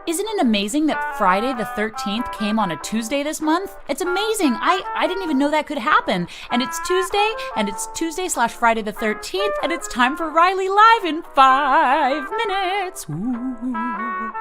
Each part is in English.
Isn't it amazing that Friday the 13th came on a Tuesday this month? It's amazing. I didn't even know that could happen. And it's Tuesday, and it's Tuesday/Friday the 13th, and it's time for Riley Live in 5 minutes. Ooh.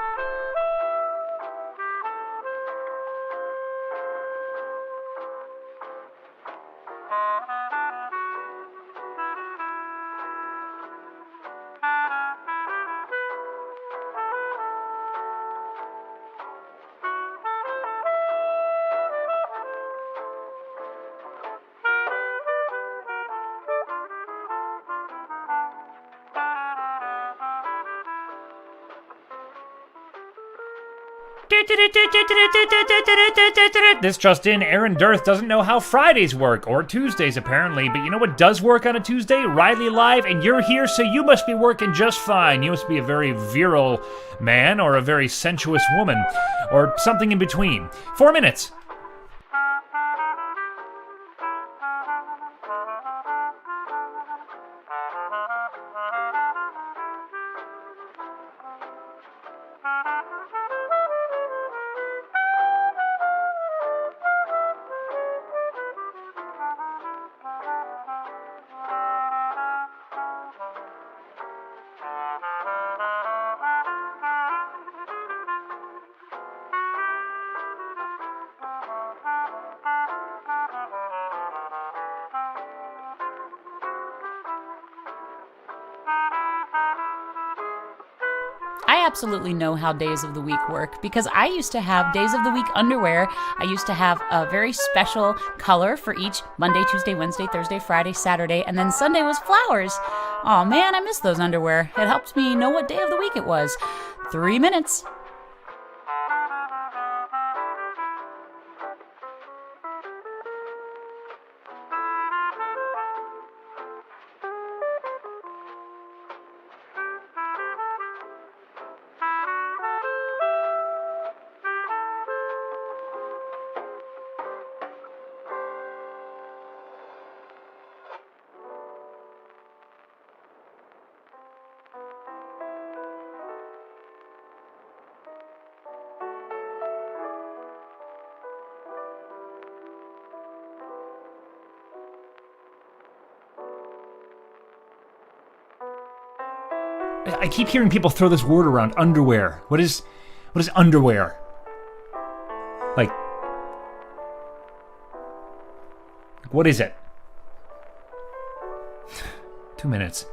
This just in, Aaron Dearth doesn't know how Fridays work, or Tuesdays apparently, but you know what does work on a Tuesday? Riley Live, and you're here, so you must be working just fine. You must be a very virile man, or a very sensuous woman, or something in between. 4 minutes. I absolutely know how days of the week work because I used to have days of the week underwear. I used to have a very special color for each Monday, Tuesday, Wednesday, Thursday, Friday, Saturday, and then Sunday was flowers. Oh man, I miss those underwear. It helped me know what day of the week it was. 3 minutes. I keep hearing people throw this word around, underwear. What is underwear? Like, what is it? 2 minutes.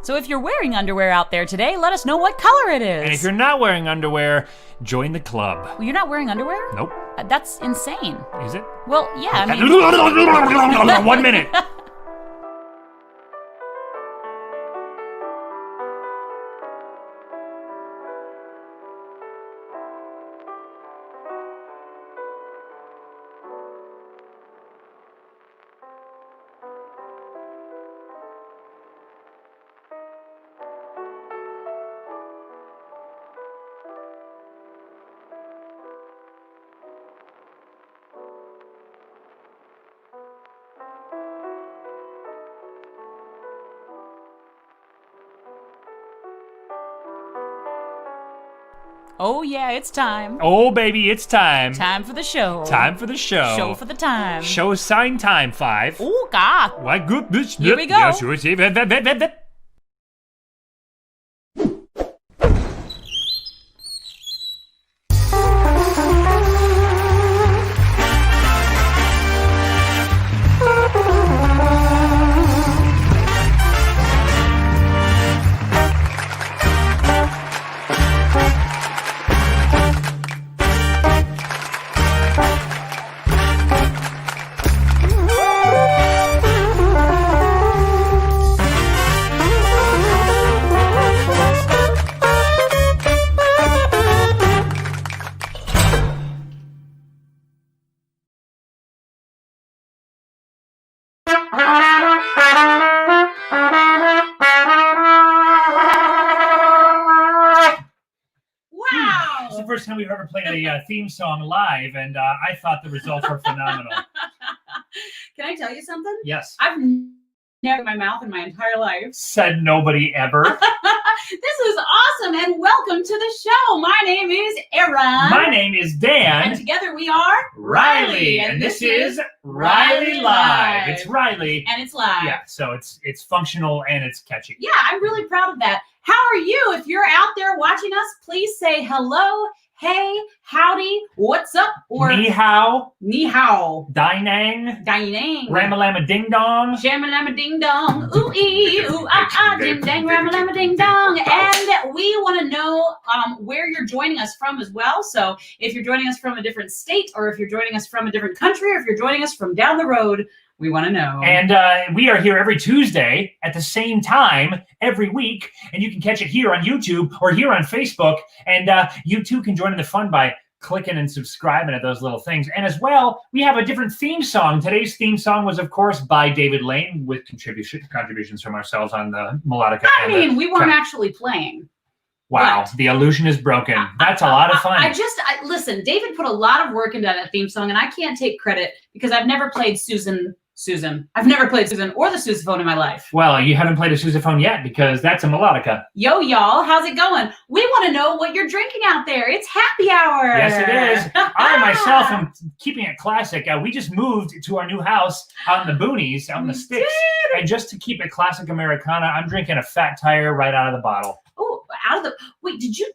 So if you're wearing underwear out there today, let us know what color it is. And if you're not wearing underwear, join the club. Well, you're not wearing underwear? Nope. That's insane. Is it? Well, yeah, I mean... 1 minute. Oh yeah, it's time. Oh baby, it's time. Time for the show. Time for the show. Show for the time. Show sign time, 5. Oh God. Why goodness. Here we go. Yeah, sure, see, It's the first time we've ever played a theme song live, and I thought the results were phenomenal. Can I tell you something? Yes. I've never in my mouth in my entire life. Said nobody ever. This is awesome, and welcome to the show. My name is Erinn. My name is Dan. And together we are Riley, and this is rileyLive. It's Riley. And it's live. Yeah, so it's functional and it's catchy. Yeah, I'm really proud of that. How are you? If you're out there watching us, please say hello, hey, howdy, what's up, or Ni hao. Ni hao. Dai nang. Dai nang. Ramalama ding dong. Shamalama ding dong. Ooh ee, ooh ah ah, ding dang, ramalama ding dong. And we want to know where you're joining us from as well. So if you're joining us from a different state, or if you're joining us from a different country, or if you're joining us from down the road, we want to know. And we are here every Tuesday at the same time every week. And you can catch it here on YouTube or here on Facebook. And you too can join in the fun by clicking and subscribing to those little things. And as well, we have a different theme song. Today's theme song was, of course, by David Lane with contributions from ourselves on the melodica. I mean, we weren't actually playing. Wow, the illusion is broken. That's a lot of fun. Listen, David put a lot of work into that theme song, and I can't take credit because I've never played Susan. I've never played Susan or the sousaphone in my life. Well, you haven't played a sousaphone yet because that's a melodica. Yo, y'all, how's it going? We want to know what you're drinking out there. It's happy hour. Yes, it is. I myself am keeping it classic. We just moved to our new house out in the boonies, out in the sticks. And just to keep it classic Americana, I'm drinking a Fat Tire right out of the bottle. Oh, wait, did you?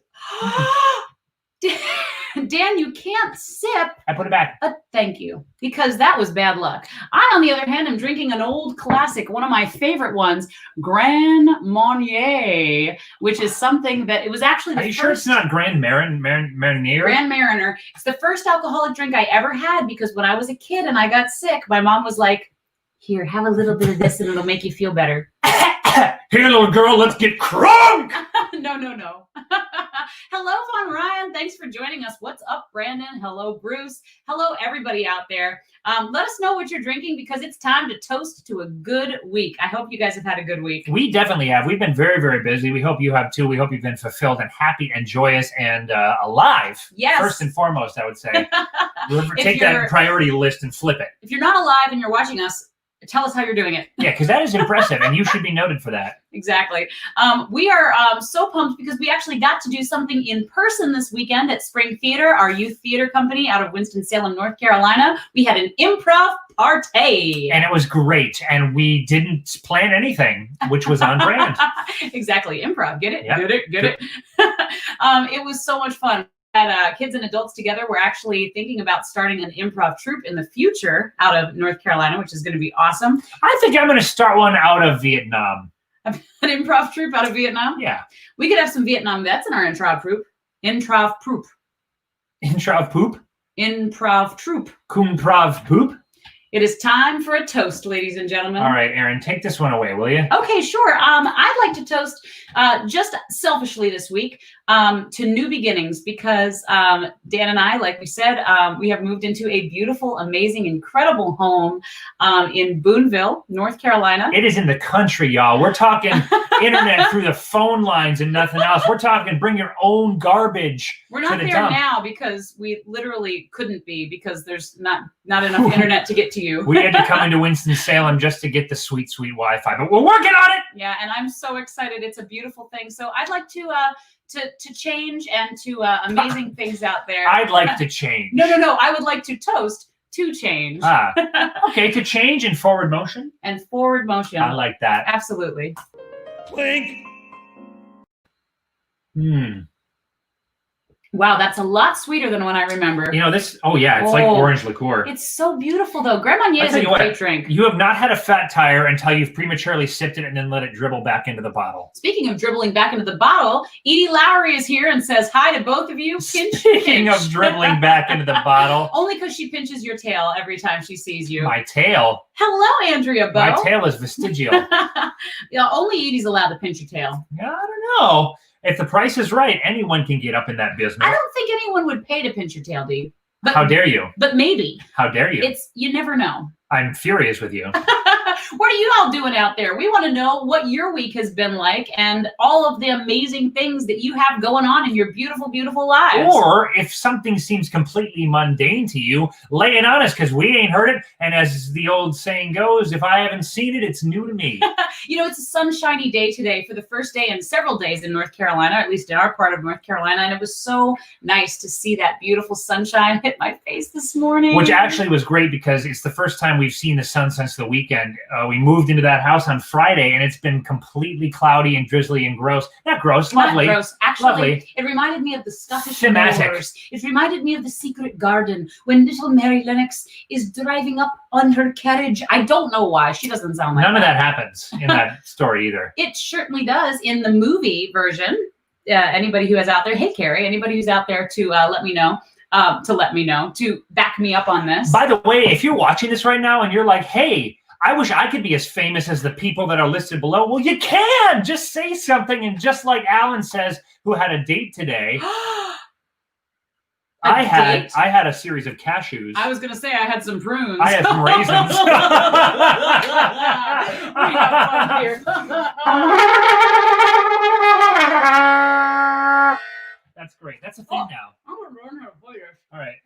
Dan, you can't sip. I put it back. Thank you, because that was bad luck. I, on the other hand, am drinking an old classic, one of my favorite ones, Grand Marnier, which is something that it was actually the Are you sure it's not Grand Marnier? Grand Mariner. It's the first alcoholic drink I ever had because when I was a kid and I got sick, my mom was like, "Here, have a little bit of this and it'll make you feel better." Here, little girl, let's get crunk! No. Hello, Von Ryan. Thanks for joining us. What's up, Brandon? Hello, Bruce. Hello, everybody out there. Let us know what you're drinking because it's time to toast to a good week. I hope you guys have had a good week. We definitely have. We've been very, very busy. We hope you have too. We hope you've been fulfilled and happy and joyous and alive. Yes. First and foremost, I would say. Take that priority list and flip it. If you're not alive and you're watching us, tell us how you're doing it. Yeah, because that is impressive, and you should be noted for that. Exactly. We are so pumped because we actually got to do something in person this weekend at Spring Theater, our youth theater company out of Winston-Salem, North Carolina. We had an improv party. And it was great, and we didn't plan anything, which was on brand. Exactly. Improv. Get it? Yep. Get it? It was so much fun. Kids and adults together. We're actually thinking about starting an improv troupe in the future out of North Carolina, which is going to be awesome. I think I'm going to start one out of Vietnam. An improv troupe out of Vietnam? Yeah. We could have some Vietnam vets in our improv troupe. Improv troupe. Improv poop? Improv troupe. Kumprov poop? It is time for a toast, ladies and gentlemen. All right, Erinn, take this one away, will you? Okay, sure. I'd like to toast just selfishly this week to new beginnings because Dan and I, like we said, we have moved into a beautiful, amazing, incredible home in Boonville, North Carolina. It is in the country, y'all. We're talking internet through the phone lines and nothing else. We're talking bring your own garbage. We're not there now because we literally couldn't be because there's not enough internet to get to you. We had to come into Winston-Salem just to get the sweet, sweet Wi-Fi, but we're working on it. Yeah, and I'm so excited. It's a beautiful thing. So I'd like to change and to amazing things out there. I'd like to change. No. I would like to toast to change. Okay, to change in forward motion. And forward motion. I like that. Absolutely. Clink. Wow, that's a lot sweeter than what I remember. You know, this, it's like orange liqueur. It's so beautiful, though. Grand Marnier is a great drink. You have not had a Fat Tire until you've prematurely sipped it and then let it dribble back into the bottle. Speaking of dribbling back into the bottle, Edie Lowry is here and says hi to both of you. Speaking of dribbling back into the bottle. Only because she pinches your tail every time she sees you. My tail? Hello, Andrea Bowe. My tail is vestigial. Yeah, only Edie's allowed to pinch your tail. I don't know. If the price is right, anyone can get up in that business. I don't think anyone would pay to pinch your tail, Dee. But how dare you? But maybe. How dare you? You never know. I'm furious with you. What are you all doing out there? We want to know what your week has been like and all of the amazing things that you have going on in your beautiful, beautiful lives. Or if something seems completely mundane to you, lay it on us because we ain't heard it. And as the old saying goes, if I haven't seen it, it's new to me. It's a sunshiny day today for the first day in several days in North Carolina, at least in our part of North Carolina. And it was so nice to see that beautiful sunshine hit my face this morning. Which actually was great because it's the first time we've seen the sun since the weekend. We moved into that house on Friday and it's been completely cloudy and drizzly and gross. Not gross, lovely. Not gross. Actually, lovely. It reminded me of the Scottish Thematic. Moors. It reminded me of the Secret Garden when little Mary Lennox is driving up on her carriage. I don't know why. She doesn't sound like None of that happens in that story either. It certainly does in the movie version. Anybody who is out there, hey Carrie, anybody who's out there to let me know, to back me up on this. By the way, if you're watching this right now and you're like, hey, I wish I could be as famous as the people that are listed below. Well, you can. Just say something. And just like Alan says, who had a date today, I had a series of cashews. I was going to say I had some prunes. I had some raisins. We have fun here. That's great. That's a thing now. I'm going to run her for you. All right.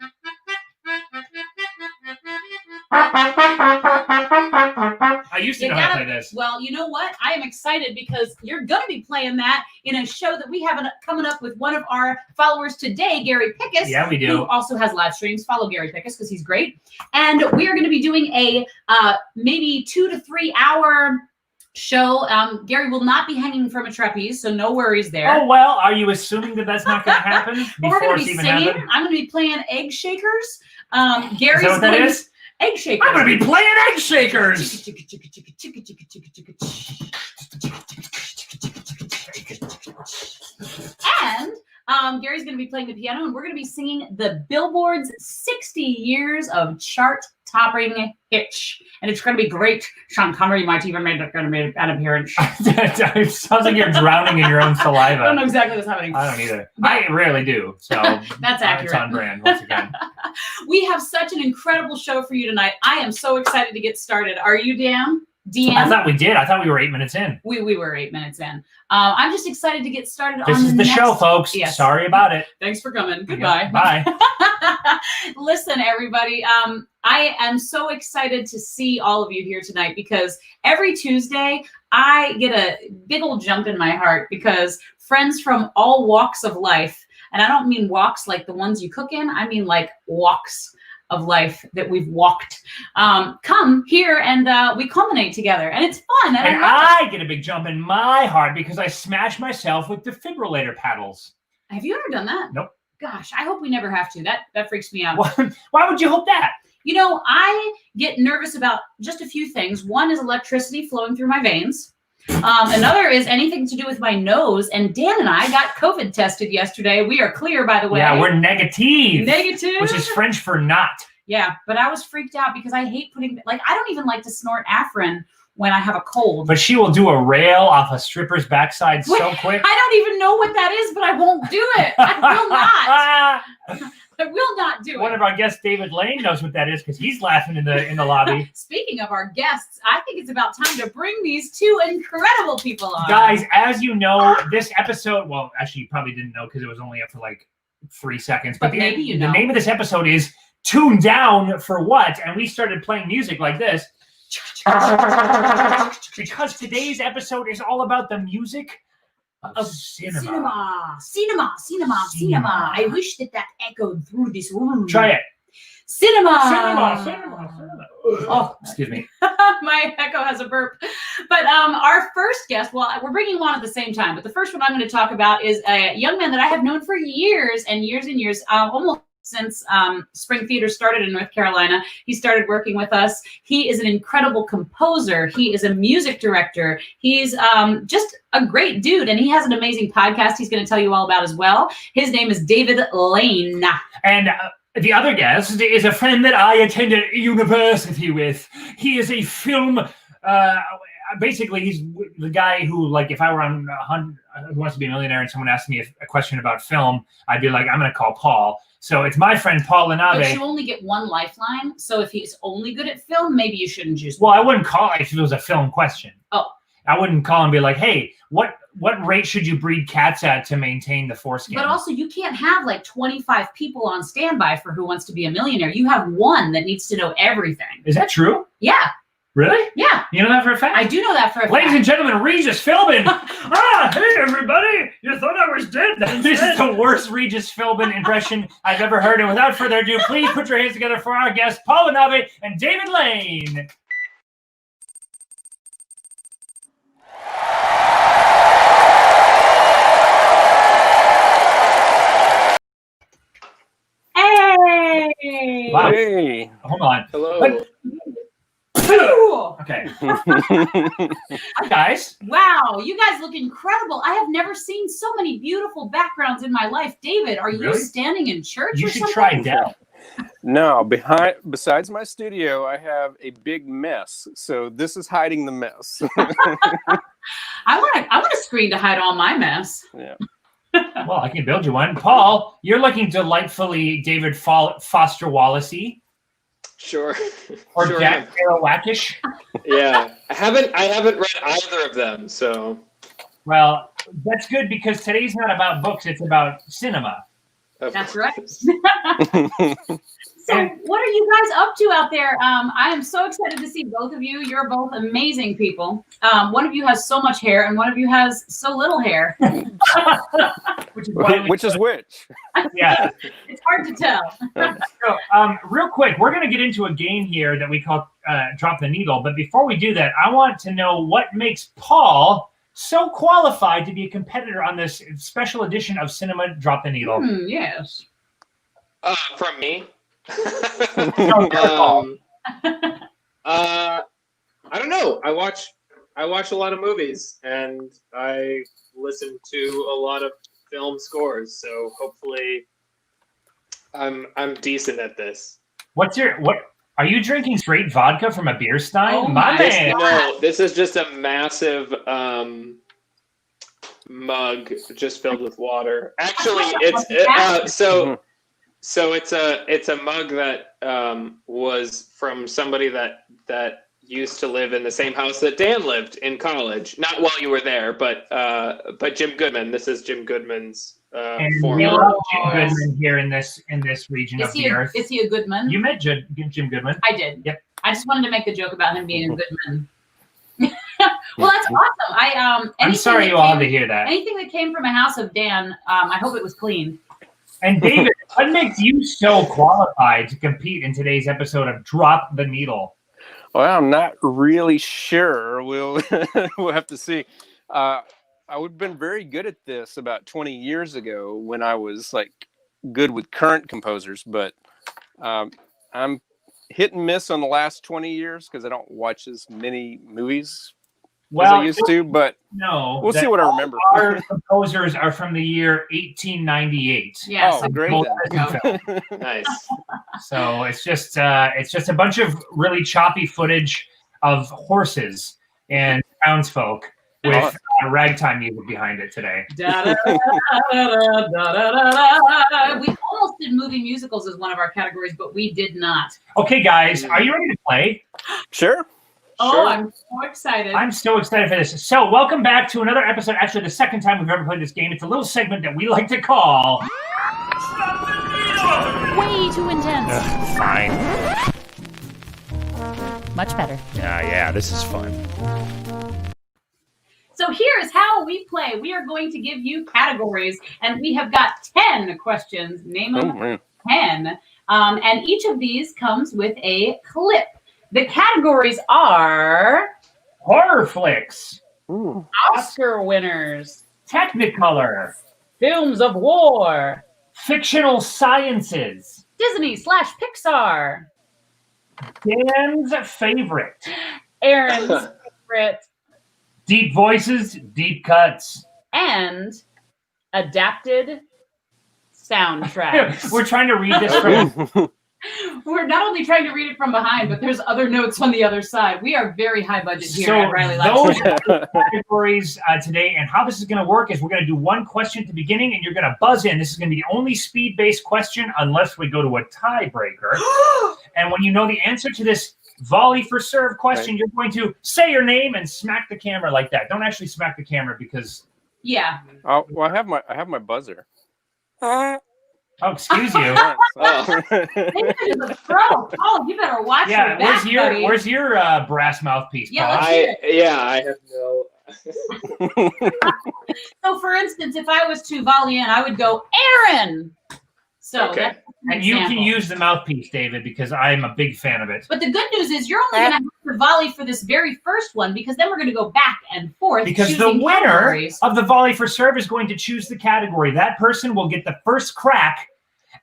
I used to know how to play this. Well, you know what? I am excited because you're going to be playing that in a show that we have coming up with one of our followers today, Gary Pickus. Yeah, we do. Who also has live streams. Follow Gary Pickus because he's great. And we are going to be doing a maybe 2 to 3 hour show. Gary will not be hanging from a trapeze, so no worries there. Oh, well, are you assuming that that's not going to happen We're before going to it's be even singing. happened? I'm going to be playing egg shakers. Gary's Is that what that is? Egg shakers. I'm going to be playing egg shakers. And Gary's going to be playing the piano, and we're going to be singing the Billboard's 60 Years of Chart-Topping Hits. And it's going to be great. Sean Connery might even make an appearance. It sounds like you're drowning in your own saliva. I don't know exactly what's happening. I don't either. I rarely do. So that's accurate. It's on brand once again. We have such an incredible show for you tonight. I am so excited to get started. Are you, Dan? DM? I thought we did. I thought we were 8 minutes in. We were 8 minutes in. I'm just excited to get started This on is the show, folks. Yes. Sorry about it. Thanks for coming. Goodbye. Bye. Listen, everybody. I am so excited to see all of you here tonight because every Tuesday I get a big old jump in my heart because friends from all walks of life, and I don't mean walks like the ones you cook in, I mean like walks of life that we've walked, come here and we culminate together. And it's fun. And I get a big jump in my heart because I smash myself with defibrillator paddles. Have you ever done that? Nope. Gosh, I hope we never have to. That freaks me out. Why would you hope that? I get nervous about just a few things. One is electricity flowing through my veins. Another is anything to do with my nose. And Dan and I got COVID tested yesterday. We are clear, by the way. Yeah, we're negative. Negative. Which is French for not. Yeah, but I was freaked out because I hate I don't even like to snort Afrin when I have a cold. But she will do a rail off a stripper's backside so quick. I don't even know what that is, but I won't do it. I will not. I will not do it. One of our guests, David Lane, knows what that is because he's laughing in the lobby. Speaking of our guests, I think it's about time to bring these two incredible people on. Guys, as you know, this episode, well, actually, you probably didn't know because it was only up for like 3 seconds. But maybe you know. The name of this episode is Tune Down for What? And we started playing music like this. Because today's episode is all about the music of cinema. Cinema. I wish that echoed through this room. Try it. Cinema. Oh, excuse me. My echo has a burp. But our first guest, well, we're bringing one at the same time, but the first one I'm going to talk about is a young man that I have known for years and years and years, almost since Spring Theater started in North Carolina. He started working with us. He is an incredible composer. He is a music director. He's just a great dude, and he has an amazing podcast he's going to tell you all about as well. His name is David Lane. And the other guest is a friend that I attended university with. He is a film basically he's the guy who, like, if I were on Who Wants to Be a Millionaire and someone asked me a question about film, I'd be like, I'm going to call Paul. So it's my friend Paul LaNave. But you only get one lifeline. So if he's only good at film, maybe you shouldn't just. Well, I wouldn't call if it was a film question. Oh. I wouldn't call and be like, hey, what rate should you breed cats at to maintain the foreskin? But also, you can't have like 25 people on standby for Who Wants to Be a Millionaire. You have one that needs to know everything. Is that true? Yeah. Really? Yeah. You know that for a fact? I do know that for a fact. Ladies and gentlemen, Regis Philbin. Hey, everybody. You thought I was dead. This is the worst Regis Philbin impression I've ever heard. And without further ado, please put your hands together for our guests, Paul LaNave and David Lane. Hey! Wow. Hey. Hold on. Hello. Okay. Hi, guys. Wow, you guys look incredible. I have never seen so many beautiful backgrounds in my life. David, are you Really? standing in church You or should something? try Dell. No, besides my studio, I have a big mess. So this is hiding the mess. I want a screen to hide all my mess. Yeah. Well, I can build you one. Paul, you're looking delightfully David Foster Wallace-y. Sure. Or Sure Jack am. Kerouac-ish. Yeah. I haven't read either of them, so Well, that's good because today's not about books, it's about cinema. That's right. So what are you guys up to out there? I am so excited to see both of you. You're both amazing people. One of you has so much hair and one of you has so little hair. Which is why Which is which? yeah. It's hard to tell. So, real quick, we're going to get into a game here that we call Drop the Needle. But before we do that, I want to know what makes Paul so qualified to be a competitor on this special edition of Cinema Drop the Needle. Yes. from me. Paul. I don't know. I watch a lot of movies and I listen to a lot of film scores. So hopefully, I'm decent at this. What are you drinking straight vodka from a beer stein? Oh my my man. No, this is just a massive mug just filled with water. Actually, So it's a mug that was from somebody that used to live in the same house that Dan lived in college. Not while you were there, but Jim Goodman. This is Jim Goodman's And we former. love Jim Goodman here in this region of the earth. Is he a good man? You met Jim Goodman. I did. Yep. I just wanted to make the joke about him being a good man. Well, that's awesome. I'm sorry you all had to hear that. Anything that came from a house of Dan, I hope it was clean. And David, what makes you so qualified to compete in today's episode of Drop the Needle? Well, I'm not really sure. We'll have to see. I would have been very good at this about 20 years ago when I was like good with current composers, but I'm hit and miss on the last 20 years because I don't watch as many movies as I used to, but no, we'll see what I remember. Our composers are from the year 1898. Yeah. Oh, great then. Nice. So it's just a bunch of really choppy footage of horses and townsfolk with ragtime music behind it today. We almost did movie musicals as one of our categories, but we did not. Okay, guys, are you ready to play? Sure. Oh, Sure. I'm so excited. I'm so excited for this. So welcome back to another episode, actually the second time we've ever played this game. It's a little segment that we like to call... Way too intense. Fine. Much better. Yeah, this is fun. So here's how we play. We are going to give you categories, and we have got 10 questions. Name them. Oh, man. 10. And each of these comes with a clip. The categories are Horror flicks, Ooh. Oscar winners, Technicolor, films of war, fictional sciences, Disney/Pixar, Dan's favorite, Erin's favorite, deep voices, deep cuts. and adapted soundtracks. We're trying to read this from We're not only trying to read it from behind, but there's other notes on the other side. We are very high budget here So at Riley those Live. are the categories today, and how this is going to work is we're going to do one question at the beginning, and you're going to buzz in. This is going to be the only speed-based question unless we go to a tiebreaker. And when you know the answer to this volley for serve question, you're going to say your name and smack the camera like that. Don't actually smack the camera because. Yeah. Oh, well, I have my buzzer. Oh, excuse you. David is a pro. Paul, you better watch your back, buddy. Where's your brass mouthpiece, Paul? Yeah, I have no. So, for instance, if I was to volley in, I would go, Erinn. So, Okay. that's an And you can example. use the mouthpiece, David, because I'm a big fan of it. But the good news is you're only going to have to volley for this very first one because then we're going to go back and forth. Because the choosing winner categories. of the volley for serve is going to choose the category. That person will get the first crack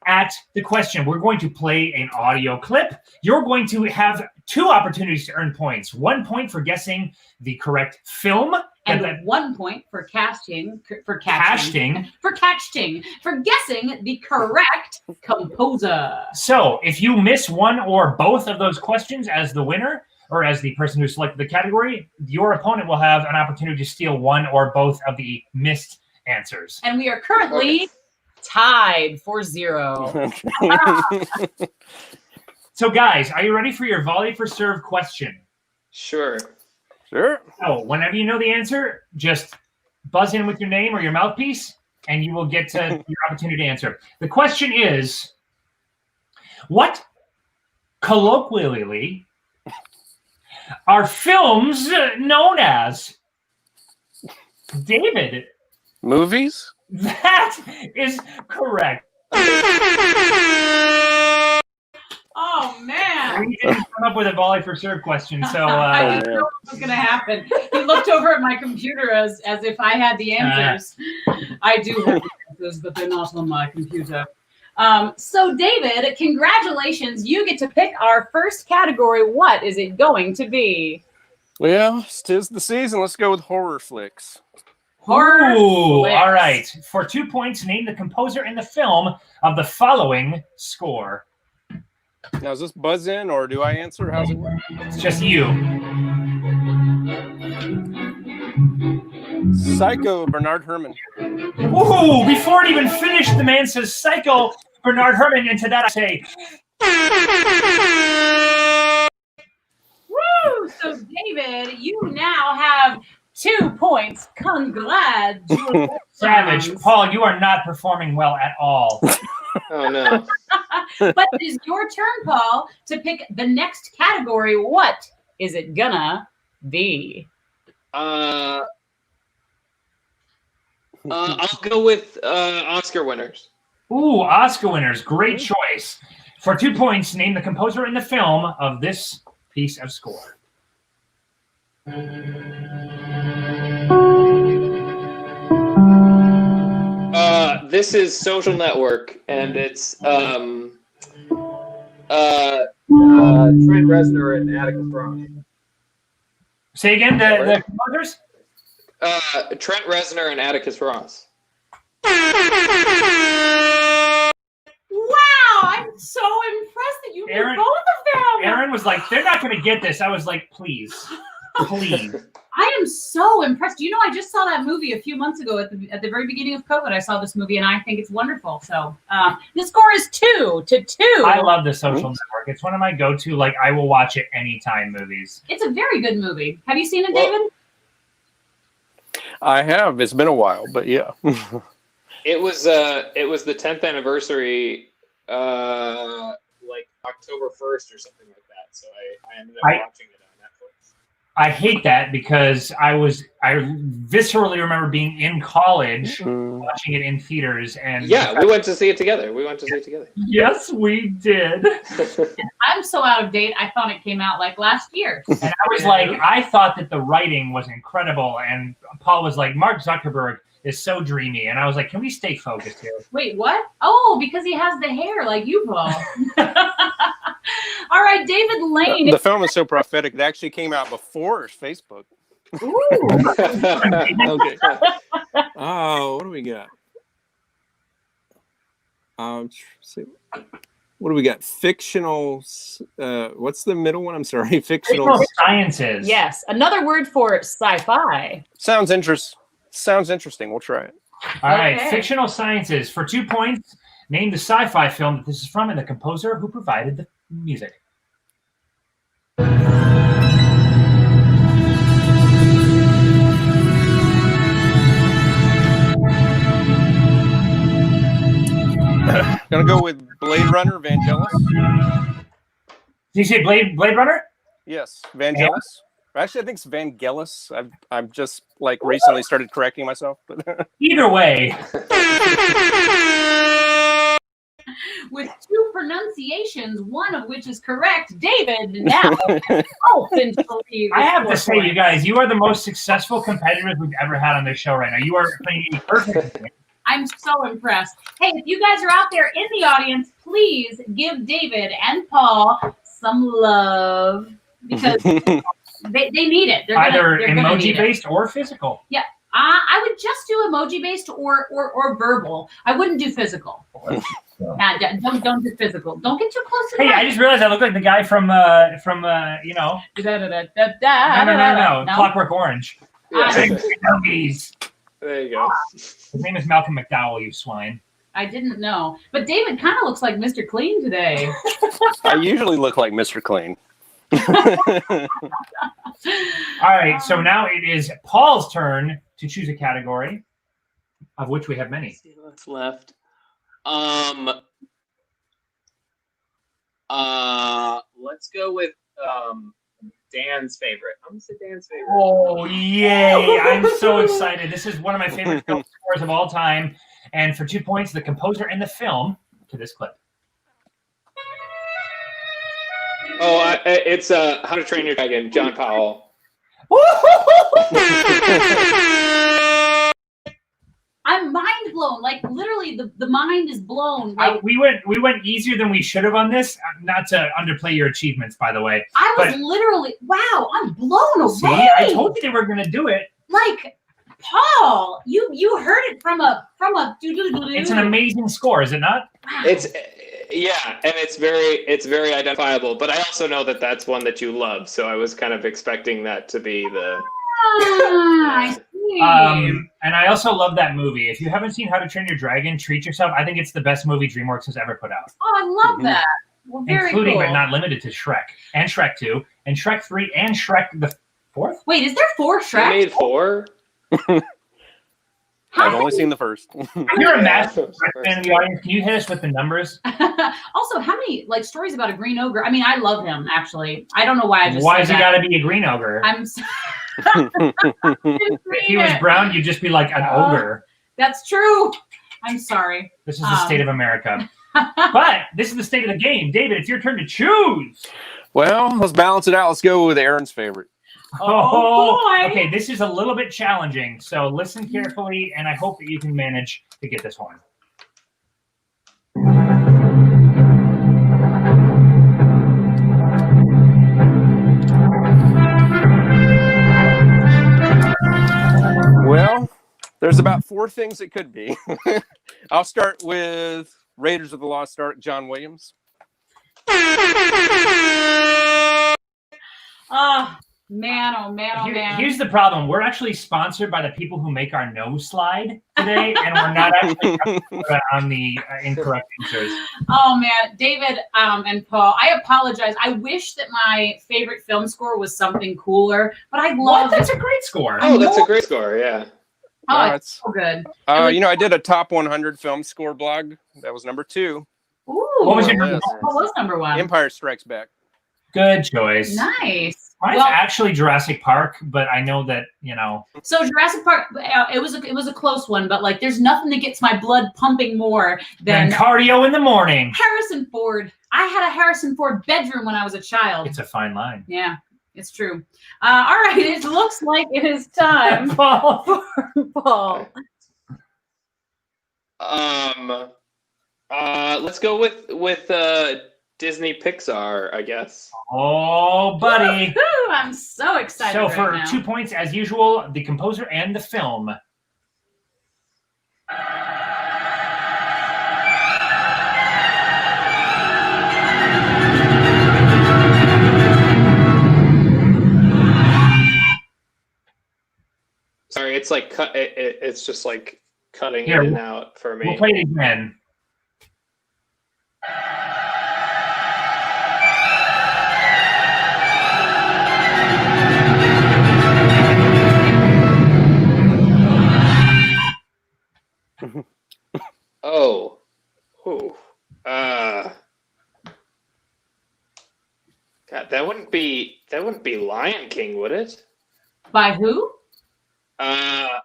at the question. We're going to play an audio clip. You're going to have 2 opportunities to earn points. 1 point for guessing the correct film. And then 1 point for casting, for casting. guessing the correct composer. So if you miss one or both of those questions as the winner, or as the person who selected the category, your opponent will have an opportunity to steal one or both of the missed answers. And we are currently tied for 0. So guys, are you ready for your volley for serve question? Sure. Sure. So whenever you know the answer, just buzz in with your name or your mouthpiece, and you will get to your opportunity to answer. The question is, what colloquially are films known as? David. Movies? That is correct. Oh, man. We didn't come up with a volley for serve question, so I didn't know what was going to happen. He looked over at my computer as if I had the answers. I do have the answers, but they're not on my computer. So, David, congratulations. You get to pick our first category. What is it going to be? Well, 'tis the season. Let's go with horror flicks. Horror Ooh, flicks. all right. For 2 points, name the composer in the film of the following score. Now, is this buzz in or do I answer? How's it work? It's just you. Psycho, Bernard Herrmann. Ooh, before it even finished, the man says Psycho, Bernard Herrmann, and to that I say, Woo! So, David, you now have 2 points. Congratulations. Savage. Paul, you are not performing well at all. Oh no. But it is your turn, Paul, to pick the next category. What is it gonna be? I'll go with Oscar winners. Ooh, Oscar winners. Great choice. For 2 points, name the composer in the film of this piece of score. This is Social Network, and it's Trent Reznor and Atticus Ross. Say again, the composers? Trent Reznor and Atticus Ross. Wow, I'm so impressed that you knew Erinn- both of them. Erinn was like, they're not going to get this. I was like, please. Please. I am so impressed. You know, I just saw that movie a few months ago at the very beginning of COVID. I saw this movie and I think it's wonderful. So the score is 2-2. I love The Social Network. It's one of my go-to, like, I will watch it anytime movies. It's a very good movie. Have you seen it, Well- David? I have. It's been a while, but yeah. It was the 10th anniversary, like October 1st or something like that. So I ended up watching it on Netflix. I hate that because I viscerally remember being in college watching it in theaters. And Yeah, we went to see it together. Yes, we did. I'm so out of date. I thought it came out like last year. And I was like, I thought that the writing was incredible. And Paul was like, Mark Zuckerberg is so dreamy. And I was like, can we stay focused here? Wait, what? Oh, because he has the hair like you, Paul. All right, David Lane. The film is so prophetic. It actually came out before Facebook. Ooh. Okay. Oh, what do we got? See. What do we got? Fictional. What's the middle one? I'm sorry. Fictional sciences. Yes, another word for sci-fi. Sounds interesting. We'll try it. All right, Okay. fictional sciences. For 2 points, name the sci-fi film that this is from and the composer who provided the music. Gonna go with Blade Runner, Vangelis. Did you say Blade Runner? Yes, Vangelis. Actually, I think it's Vangelis. I've just like recently started correcting myself. But Either way. With 2 pronunciations, one of which is correct. David now ultimately. I have to say, you guys, you are the most successful competitors we've ever had on this show right now. You are playing perfect. I'm so impressed. Hey, if you guys are out there in the audience, please give David and Paul some love because they need it. Either emoji-based or physical. Yeah. I would just do emoji-based or verbal. I wouldn't do physical. Don't do physical. Don't get too close to the Hey, I just realized I look like the guy from you know. No. Clockwork Orange. Yeah. There you go. His name is Malcolm McDowell, you swine. I didn't know. But David kind of looks like Mr. Clean today. I usually look like Mr. Clean. All right, so now it is Paul's turn to choose a category, of which we have many. Let's see what's left. Let's go with Dan's favorite. I'm gonna say Dan's favorite. Oh, yay! I'm so excited. This is one of my favorite film scores of all time. And for 2 points, the composer and the film to this clip. Oh, it's How to Train Your Dragon, John Powell. I'm mind blown. Like literally, the mind is blown. Like We went easier than we should have on this. Not to underplay your achievements, by the way. I was literally, wow, I'm blown away. See, I told you they were going to do it. Like Paul, you heard it from a. It's an amazing score, is it not? Wow. It's and it's very identifiable. But I also know that that's one that you love, so I was kind of expecting that to be the. I see. And I also love that movie. If you haven't seen How to Train Your Dragon, treat yourself. I think it's the best movie DreamWorks has ever put out. Oh, I love that. Well, very including cool. but not limited to Shrek and Shrek 2 and Shrek 3 and Shrek the 4th. Wait, is there 4 Shrek? They made 4? I've only seen the first. You're a massive Shrek fan in the audience. Can you hit us with the numbers? Also, how many stories about a green ogre? I mean, I love him actually. I don't know why I just. Why said has he that. got to be a green ogre? I'm. If he was brown, you'd just be like an ogre. That's true. I'm sorry. This is the state of America. But this is the state of the game. David, it's your turn to choose. Well, let's balance it out. Let's go with Erin's favorite. Oh, boy. Okay, this is a little bit challenging. So listen carefully, and I hope that you can manage to get this one. Well, there's about 4 things it could be. I'll start with Raiders of the Lost Ark, John Williams. Oh, man, oh, man, oh, man. Here's the problem. We're actually sponsored by the people who make our nose slide today, and we're not actually on the incorrect answers. Oh, man. David and Paul, I apologize. I wish that my favorite film score was something cooler, but I love That's a great score. Oh, that's a great score, yeah. Oh, it's so good. I did a top 100 film score blog. That was number 2. Ooh. What was your number one? What was number 1? Empire Strikes Back. Good choice. Nice. Mine's actually Jurassic Park, but I know that, So Jurassic Park, it was a close one, but there's nothing that gets my blood pumping more than cardio in the morning. Harrison Ford. I had a Harrison Ford bedroom when I was a child. It's a fine line. Yeah, it's true. All right, it looks like it is time for Paul. Let's go with Disney Pixar, I guess. Oh, buddy. Woo-hoo, I'm so excited. So right for now. 2 points, as usual, the composer and the film. it's like it's just like cutting Here, in and out for me. We'll play it again. Oh, ooh, God, that wouldn't be Lion King, would it? By who?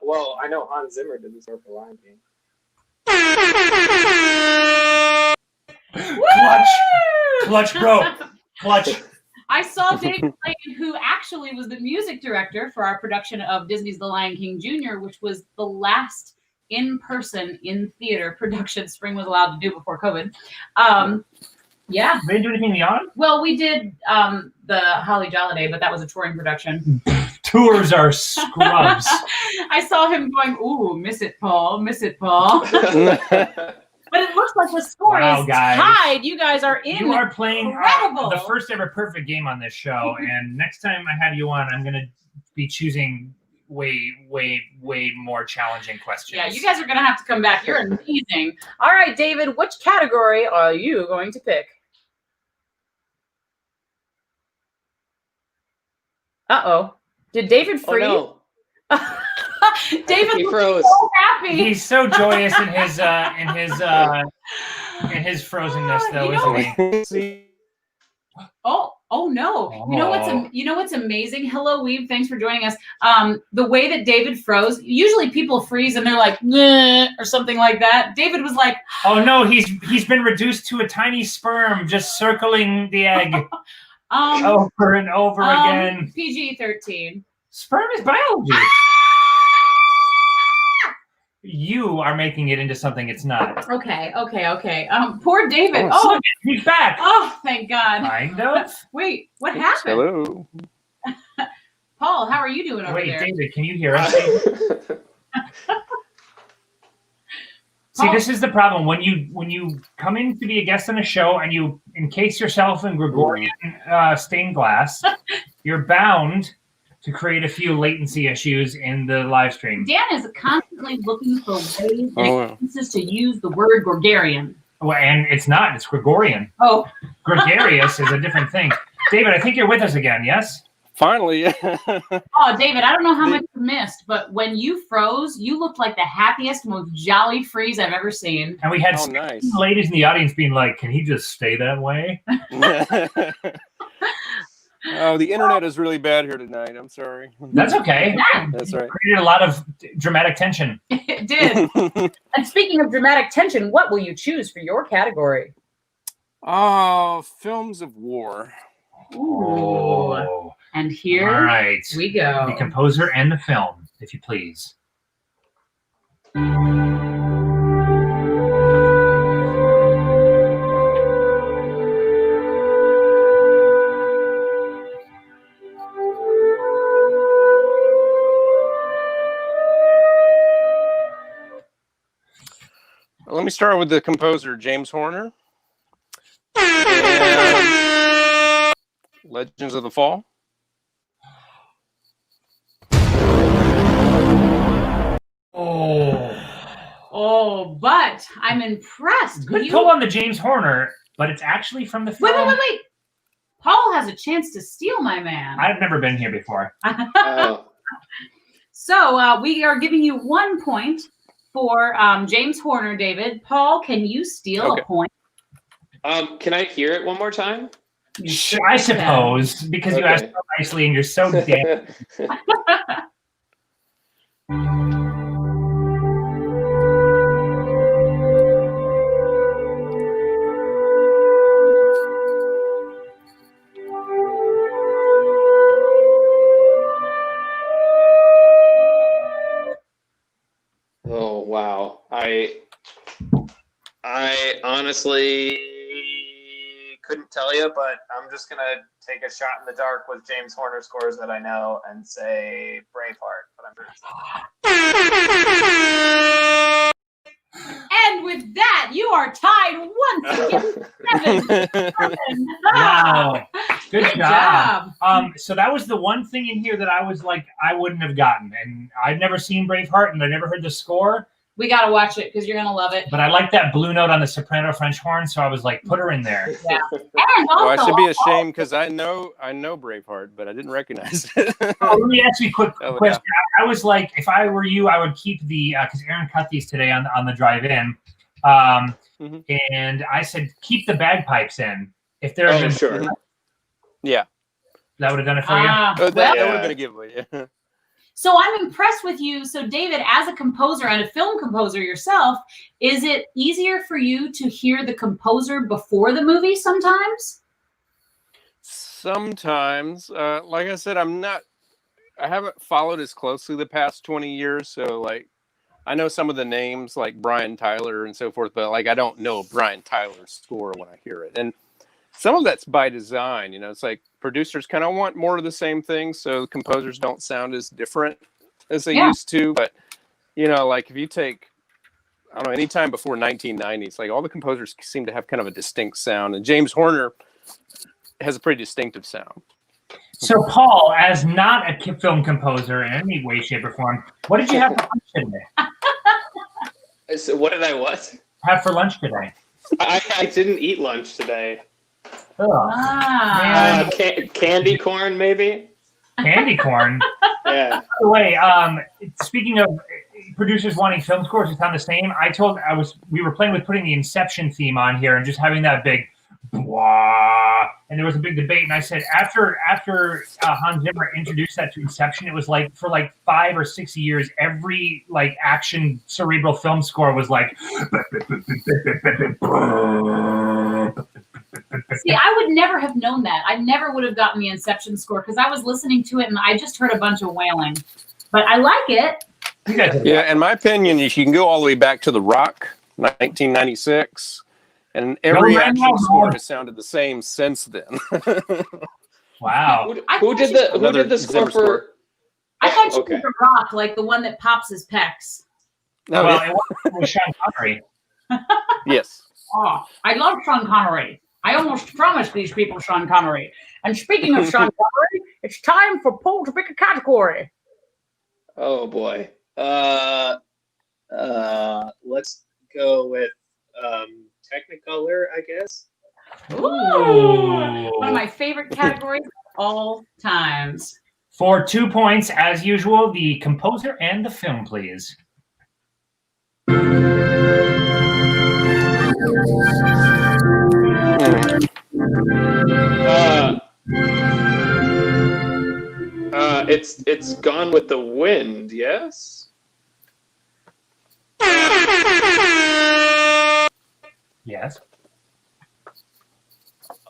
Well, I know Hans Zimmer did the score for Lion King. Clutch, bro. Clutch. I saw David Layton, who actually was the music director for our production of Disney's The Lion King Jr., which was the last in-person, in-theater production Spring was allowed to do before COVID. Yeah. They didn't do anything beyond? Well, we did the Holly Jolly Day, but that was a touring production. Tours are scrubs. I saw him going, ooh, miss it, Paul, miss it, Paul. But it looks like the score is tied. You guys are in. You are playing incredible. The first ever perfect game on this show, and next time I have you on, I'm going to be choosing way more challenging questions. Yeah, you guys are going to have to come back. You're amazing. All right, David, which category are you going to pick? Uh-oh. Did David freeze? Oh, no. David He was froze. so happy. He's so joyous in his frozenness, though, isn't he? Oh no! You know what's amazing? Hello, Weeb. Thanks for joining us. The way that David froze. Usually, people freeze and they're like, nah, or something like that. David was like, oh no, he's been reduced to a tiny sperm just circling the egg over and over again. PG-13. Sperm is biology. You are making it into something it's not. Okay. Poor David. Oh, he's back. Oh, thank God. Kind of. Wait, what happened? Hello. Paul, how are you doing over there? David, can you hear us? See, this is the problem when you come in to be a guest on a show and you encase yourself in Gregorian stained glass, you're bound to create a few latency issues in the live stream. Dan is constantly looking for ways and excuses to use the word Gregorian. Well, and it's not. It's Gregorian. Oh. Gregarious is a different thing. David, I think you're with us again, yes? Finally. Oh, David, I don't know how much you missed, but when you froze, you looked like the happiest, most jolly freeze I've ever seen. And we had nice. ladies in the audience being like, can he just stay that way? Oh, the internet is really bad here tonight. I'm sorry. That's okay. That's right. It created a lot of dramatic tension. It did. And speaking of dramatic tension, what will you choose for your category? Films of war. Ooh. And here we go. The composer and the film, if you please. Let me start with the composer, James Horner. And Legends of the Fall. Oh, but I'm impressed. Good pull on the James Horner, but it's actually from the film. Wait. Paul has a chance to steal my man. I've never been here before. So we are giving you 1 point for James Horner, David. Paul, can you steal a point? Can I hear it one more time? I suppose, because you asked so nicely and you're so damn. Oh wow. I honestly couldn't tell you, but I'm just gonna take a shot in the dark with James Horner scores that I know and say Braveheart. But I'm And with that, you are tied once again. 7-7. Wow. Good Good job. So that was the one thing in here that I was like, I wouldn't have gotten. And I'd never seen Braveheart and I never heard the score. We got to watch it because you're going to love it. But I like that blue note on the soprano French horn. So I was like, put her in there. Yeah. And also, Well, I should be ashamed because I know Braveheart, but I didn't recognize it. Let me ask you a quick Oh, question. I was like, if I were you, I would keep the, because Erinn cut these today on the drive-in. And I said, keep the bagpipes in. If there had been, sure. Yeah. That would have done it for you? That would have been a giveaway. Yeah. So I'm impressed with you. So David, as a composer and a film composer yourself, is it easier for you to hear the composer before the movie sometimes? Sometimes, like I said, I haven't followed as closely the past 20 years. So like, I know some of the names like Brian Tyler and so forth, but like, I don't know Brian Tyler's score when I hear it. And some of that's by design, it's like producers kind of want more of the same thing. So composers don't sound as different as they used to. But, like if you take, I don't know, any time before 1990s, like all the composers seem to have kind of a distinct sound. And James Horner has a pretty distinctive sound. So Paul, as not a film composer in any way, shape, or form, what did you have for lunch today? So what did I what? Have for lunch today? I didn't eat lunch today. Oh, Candy corn, maybe? candy corn. Yeah. By the way, speaking of producers wanting film scores to sound the same, we were playing with putting the Inception theme on here and just having that big blah, and there was a big debate. And I said after Hans Zimmer introduced that to Inception, it was like for like 5 or 6 years, every like action cerebral film score was like. See, I would never have known that. I never would have gotten the Inception score because I was listening to it and I just heard a bunch of wailing. But I like it. Yeah, in my opinion, you can go all the way back to The Rock, 1996, and every action score has sounded the same since then. Wow. Who did the score for? I thought you did The Rock, like the one that pops his pecs. No, Well, it was Sean Connery. Yes. Oh, I love Sean Connery. I almost promised these people Sean Connery. And speaking of Sean Connery, it's time for Paul to pick a category. Oh boy. Let's go with Technicolor, I guess. Ooh. One of my favorite categories of all times. For 2 points, as usual, the composer and the film, please. It's Gone with the Wind, yes? Yes.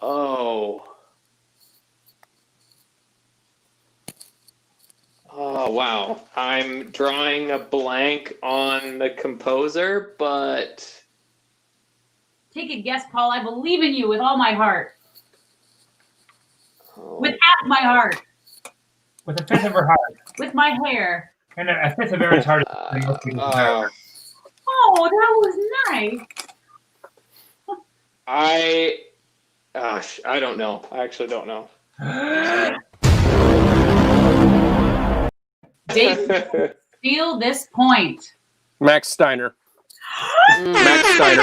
Oh, wow. I'm drawing a blank on the composer, but... Take a guess, Paul. I believe in you with all my heart. Oh. With half my heart. With a fifth of her heart. With my hair. And a fifth of Erin's heart. Oh, that was nice. I don't know. I actually don't know. Dave, steal this point. Max Steiner. Max Steiner.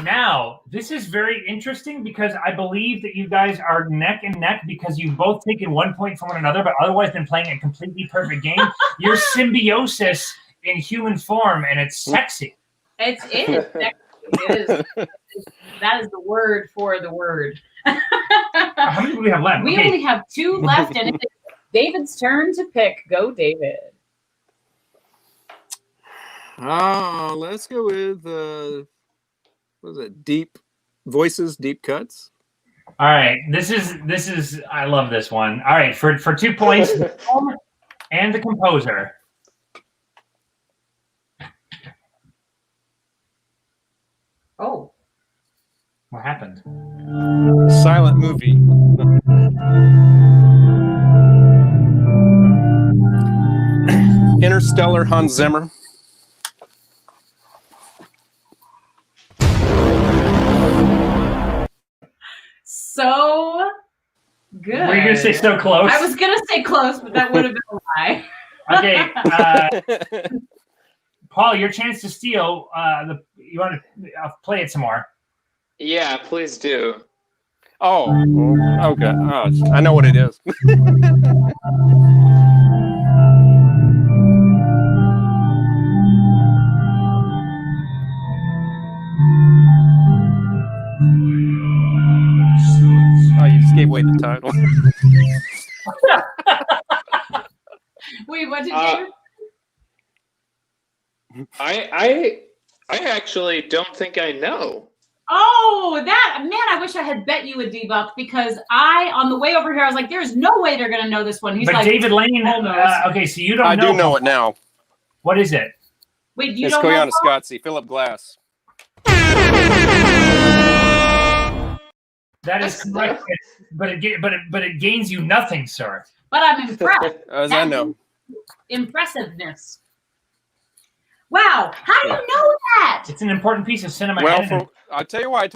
Now, this is very interesting because I believe that you guys are neck and neck because you've both taken 1 point from one another, but otherwise been playing a completely perfect game. You're symbiosis in human form, and it's sexy. It is. It is. That is the word for the word. How many do we have left? We only have 2 left, and it's David's turn to pick. Go, David. Let's go with what was it? Deep voices, deep cuts. All right, this is. I love this one. All right, for 2 points, the film and the composer. Oh. What happened? Silent movie. Interstellar, Hans Zimmer. So so good. Were you going to say so close? I was going to say close, but that would have been a lie. Okay. Paul, your chance to steal. You want to play it some more? Yeah, please do. Oh, okay. Oh, I know what it is. Oh, you just gave away the title. Wait, what did you? I actually don't think I know. Oh, I wish I had bet you a debuff because on the way over here, I was like, there's no way they're going to know this one. He's but like, David Lane, okay, so you don't know. I do know it now. What is it? Wait, you It's don't know? Koyana Scotzi, Philip Glass. That is correct, but it gains you nothing, sir. But I'm impressed. As I know. Impressiveness. Wow, how do you know that? It's an important piece of cinema. Well, I'll tell you why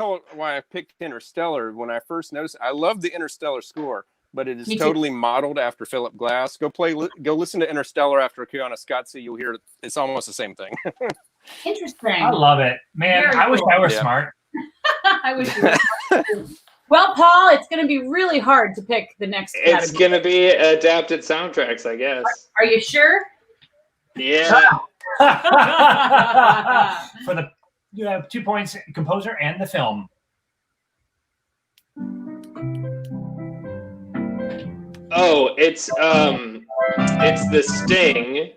I picked Interstellar. When I first noticed, I love the Interstellar score, but it is totally modeled after Philip Glass. Go listen to Interstellar after Koyana Scotzi. You'll hear it's almost the same thing. Interesting. I love it, man. Very I wish cool. I were smart. I wish you were smart too. Well, Paul, it's going to be really hard to pick the next category. It's going to be adapted soundtracks, I guess. Are you sure? Yeah. For the 2 points, composer and the film. Oh, it's The Sting.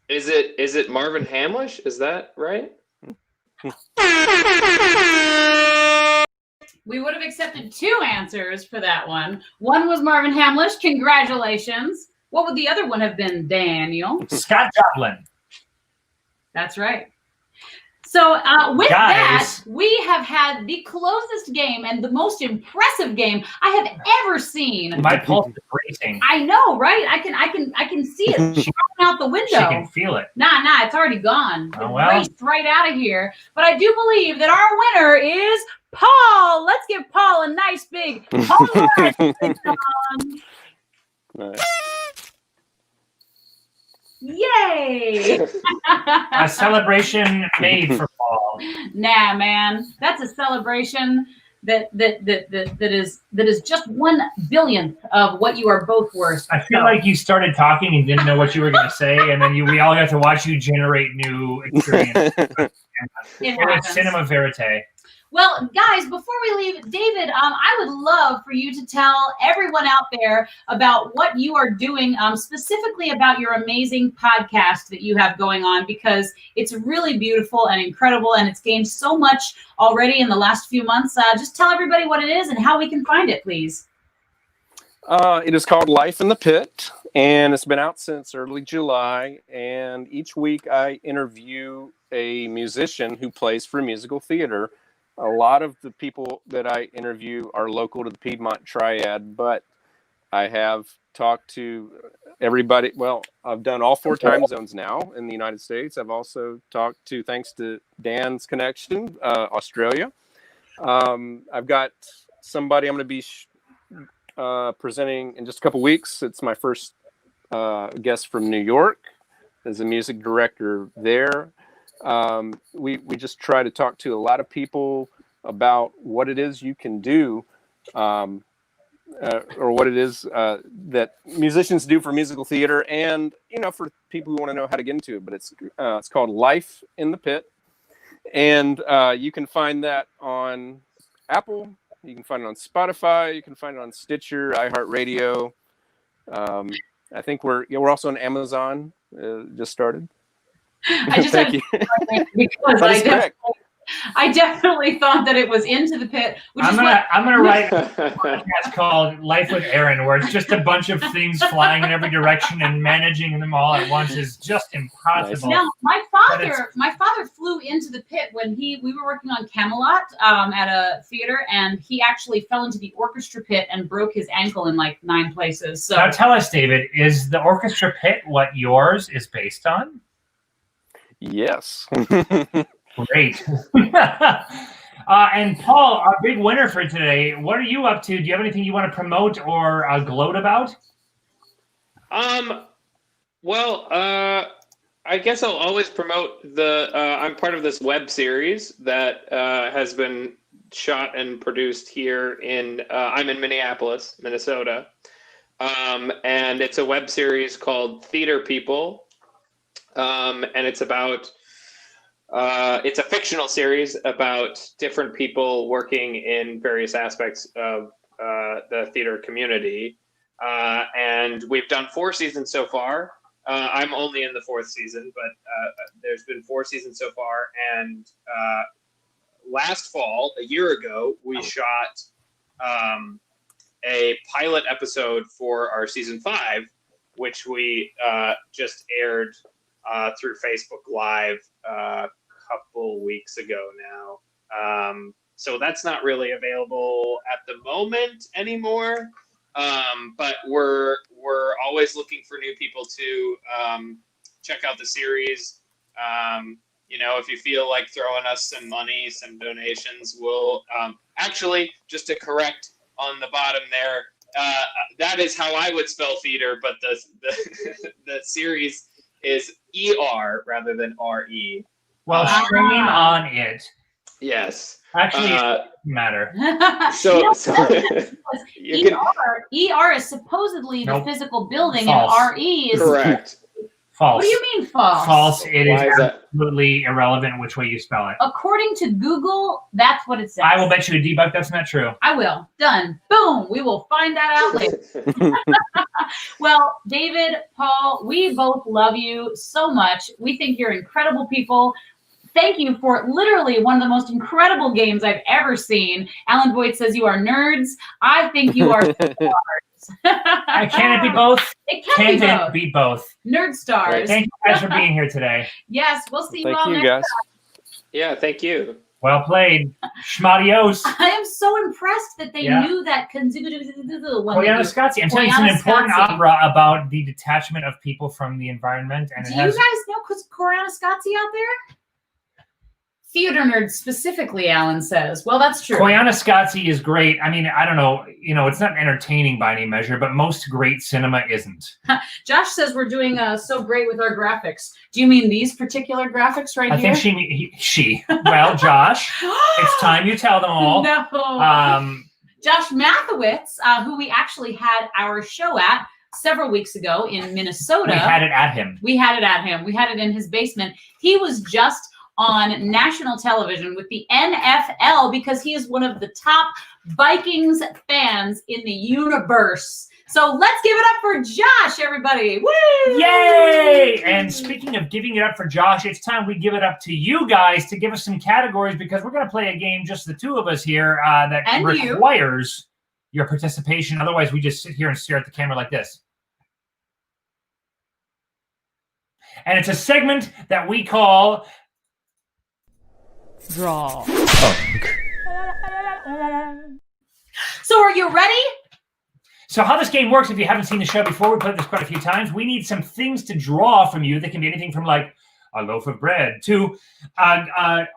Is it Marvin Hamlish? Is that right? We would have accepted 2 answers for that one. One was Marvin Hamlish. Congratulations. What would the other one have been, Daniel? Scott Joplin. That's right. So with Guys. that, we have had the closest game and the most impressive game I have ever seen. My pulse is racing. I know, right? I can see it shooting out the window. She can feel it. Nah, it's already gone. Oh, It well. raced right out of here. But I do believe that our winner is Paul. Let's give Paul a nice big all right. Nice. Yay! A celebration made for Paul. Nah, man, that's a celebration that is just 1/1000th of what you are both worth. I feel like you started talking and didn't know what you were going to say, and then we all got to watch you generate new experience. It was happens. cinema verite. Well, guys, before we leave, David, I would love for you to tell everyone out there about what you are doing, specifically about your amazing podcast that you have going on, because it's really beautiful and incredible, and it's gained so much already in the last few months. Just tell everybody what it is and how we can find it, please. It is called Life in the Pit, and it's been out since early July. And each week I interview a musician who plays for musical theater. A lot of the people that I interview are local to the Piedmont Triad, but I have talked to everybody. Well, I've done all 4 time zones now in the United States. I've also talked to, thanks to Dan's connection, Australia. I've got somebody I'm going to be presenting in just a couple weeks. It's my first guest from New York as a music director there. We just try to talk to a lot of people about what it is you can do, or what it is that musicians do for musical theater, and for people who want to know how to get into it. But it's called Life in the Pit, and you can find that on Apple, you can find it on Spotify, you can find it on Stitcher, iHeartRadio. I think we're also on Amazon. Just started. I just Thank you. because I definitely thought that it was Into the Pit. I'm gonna write a podcast called Life with Erinn, where it's just a bunch of things flying in every direction and managing them all at once is just impossible. Now, my father flew into the pit when we were working on Camelot at a theater, and he actually fell into the orchestra pit and broke his ankle in like 9 places. So now tell us, David, is the orchestra pit what yours is based on? Yes. Great. And Paul, our big winner for today, what are you up to? Do you have anything you want to promote or gloat about? Well, I guess I'll always promote I'm part of this web series that has been shot and produced here I'm in Minneapolis, Minnesota. And it's a web series called Theater People. And it's about, it's a fictional series about different people working in various aspects of the theater community. And we've done 4 seasons so far. I'm only in the 4th season, but there's been 4 seasons so far. And last fall, a year ago, we shot a pilot episode for our season 5, which we just aired through Facebook Live a couple weeks ago now. So that's not really available at the moment anymore. But we're always looking for new people to check out the series. If you feel like throwing us some money, some donations, we'll actually, just to correct on the bottom there, that is how I would spell theater, but the series is ER rather than RE. Well, shame on it. Yes. Actually, it doesn't matter. So ER is supposedly the physical building, False. and RE is correct. False. What do you mean false? False. It Why is is that? absolutely irrelevant which way you spell it. According to Google, that's what it says. I will bet you a debug that's not true. I will. Done. Boom. We will find that out later. Well, David, Paul, we both love you so much. We think you're incredible people. Thank you for literally one of the most incredible games I've ever seen. Alan Boyd says you are nerds. I think you are stars. Can it be both? It can be both. Nerd stars. Thank you guys for being here today. Yes, we'll see you all Thank you, next guys. time. Yeah, thank you. Well played. Schmadios. I am so impressed that they knew that. Koyana Scotzi. I'm telling you, it's an important opera about the detachment of people from the environment. And Do you guys know Koyana Scotzi out there? Theater nerds specifically, Alan says. Well, that's true. Koyana Scotzi is great. I mean, I don't know. It's not entertaining by any measure, but most great cinema isn't. Josh says we're doing so great with our graphics. Do you mean these particular graphics right here? I think she. Well, Josh, it's time you tell them all. No. Josh Mathowitz, who we actually had our show at several weeks ago in Minnesota. We had it at him. We had it in his basement. He was just on national television with the NFL because he is one of the top Vikings fans in the universe. So let's give it up for Josh, everybody. Woo! Yay! And speaking of giving it up for Josh, it's time we give it up to you guys to give us some categories because we're going to play a game, just the two of us here, that requires your participation. Otherwise, we just sit here and stare at the camera like this. And it's a segment that we call Draw. So are you ready? So how this game works, if you haven't seen the show before, we played this quite a few times. We need some things to draw from you. That can be anything from like a loaf of bread to a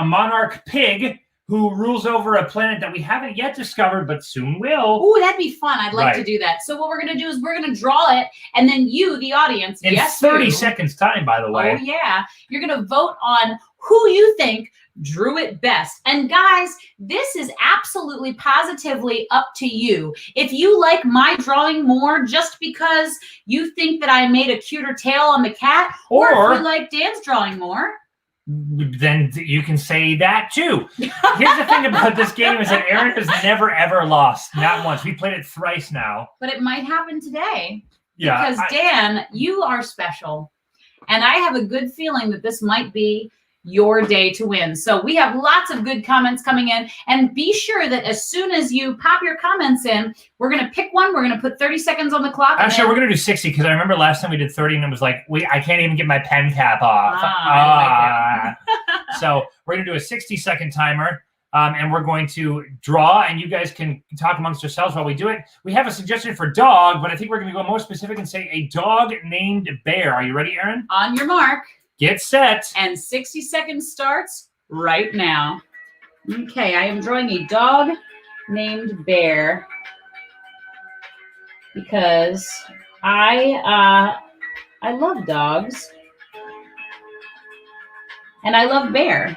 monarch pig who rules over a planet that we haven't yet discovered, but soon will. Ooh, that'd be fun. I'd like to do that. So what we're going to do is we're going to draw it, and then you, the audience, in 30 seconds time, by the way. Oh, yeah. You're going to vote on who you think drew it best. And guys, this is absolutely positively up to you. If you like my drawing more just because you think that I made a cuter tail on the cat, or if you like Dan's drawing more, then you can say that too. Here's the thing about this game is that Erinn has never, ever lost. Not once. We played it thrice now. But it might happen today. Yeah. Because Dan, you are special. And I have a good feeling that this might be your day to win. So we have lots of good comments coming in, and be sure that as soon as you pop your comments in, we're going to pick one. We're going to put 30 seconds on the clock. Actually, we're going to do 60 because I remember last time we did 30 and it was like, I can't even get my pen cap off. I like it. So we're going to do a 60-second timer. And we're going to draw, and you guys can talk amongst yourselves while we do it. We have a suggestion for dog, but I think we're going to go more specific and say a dog named Bear. Are you ready, Erinn? On your mark. Get set. And 60 seconds starts right now. Okay, I am drawing a dog named Bear because I love dogs and I love bears.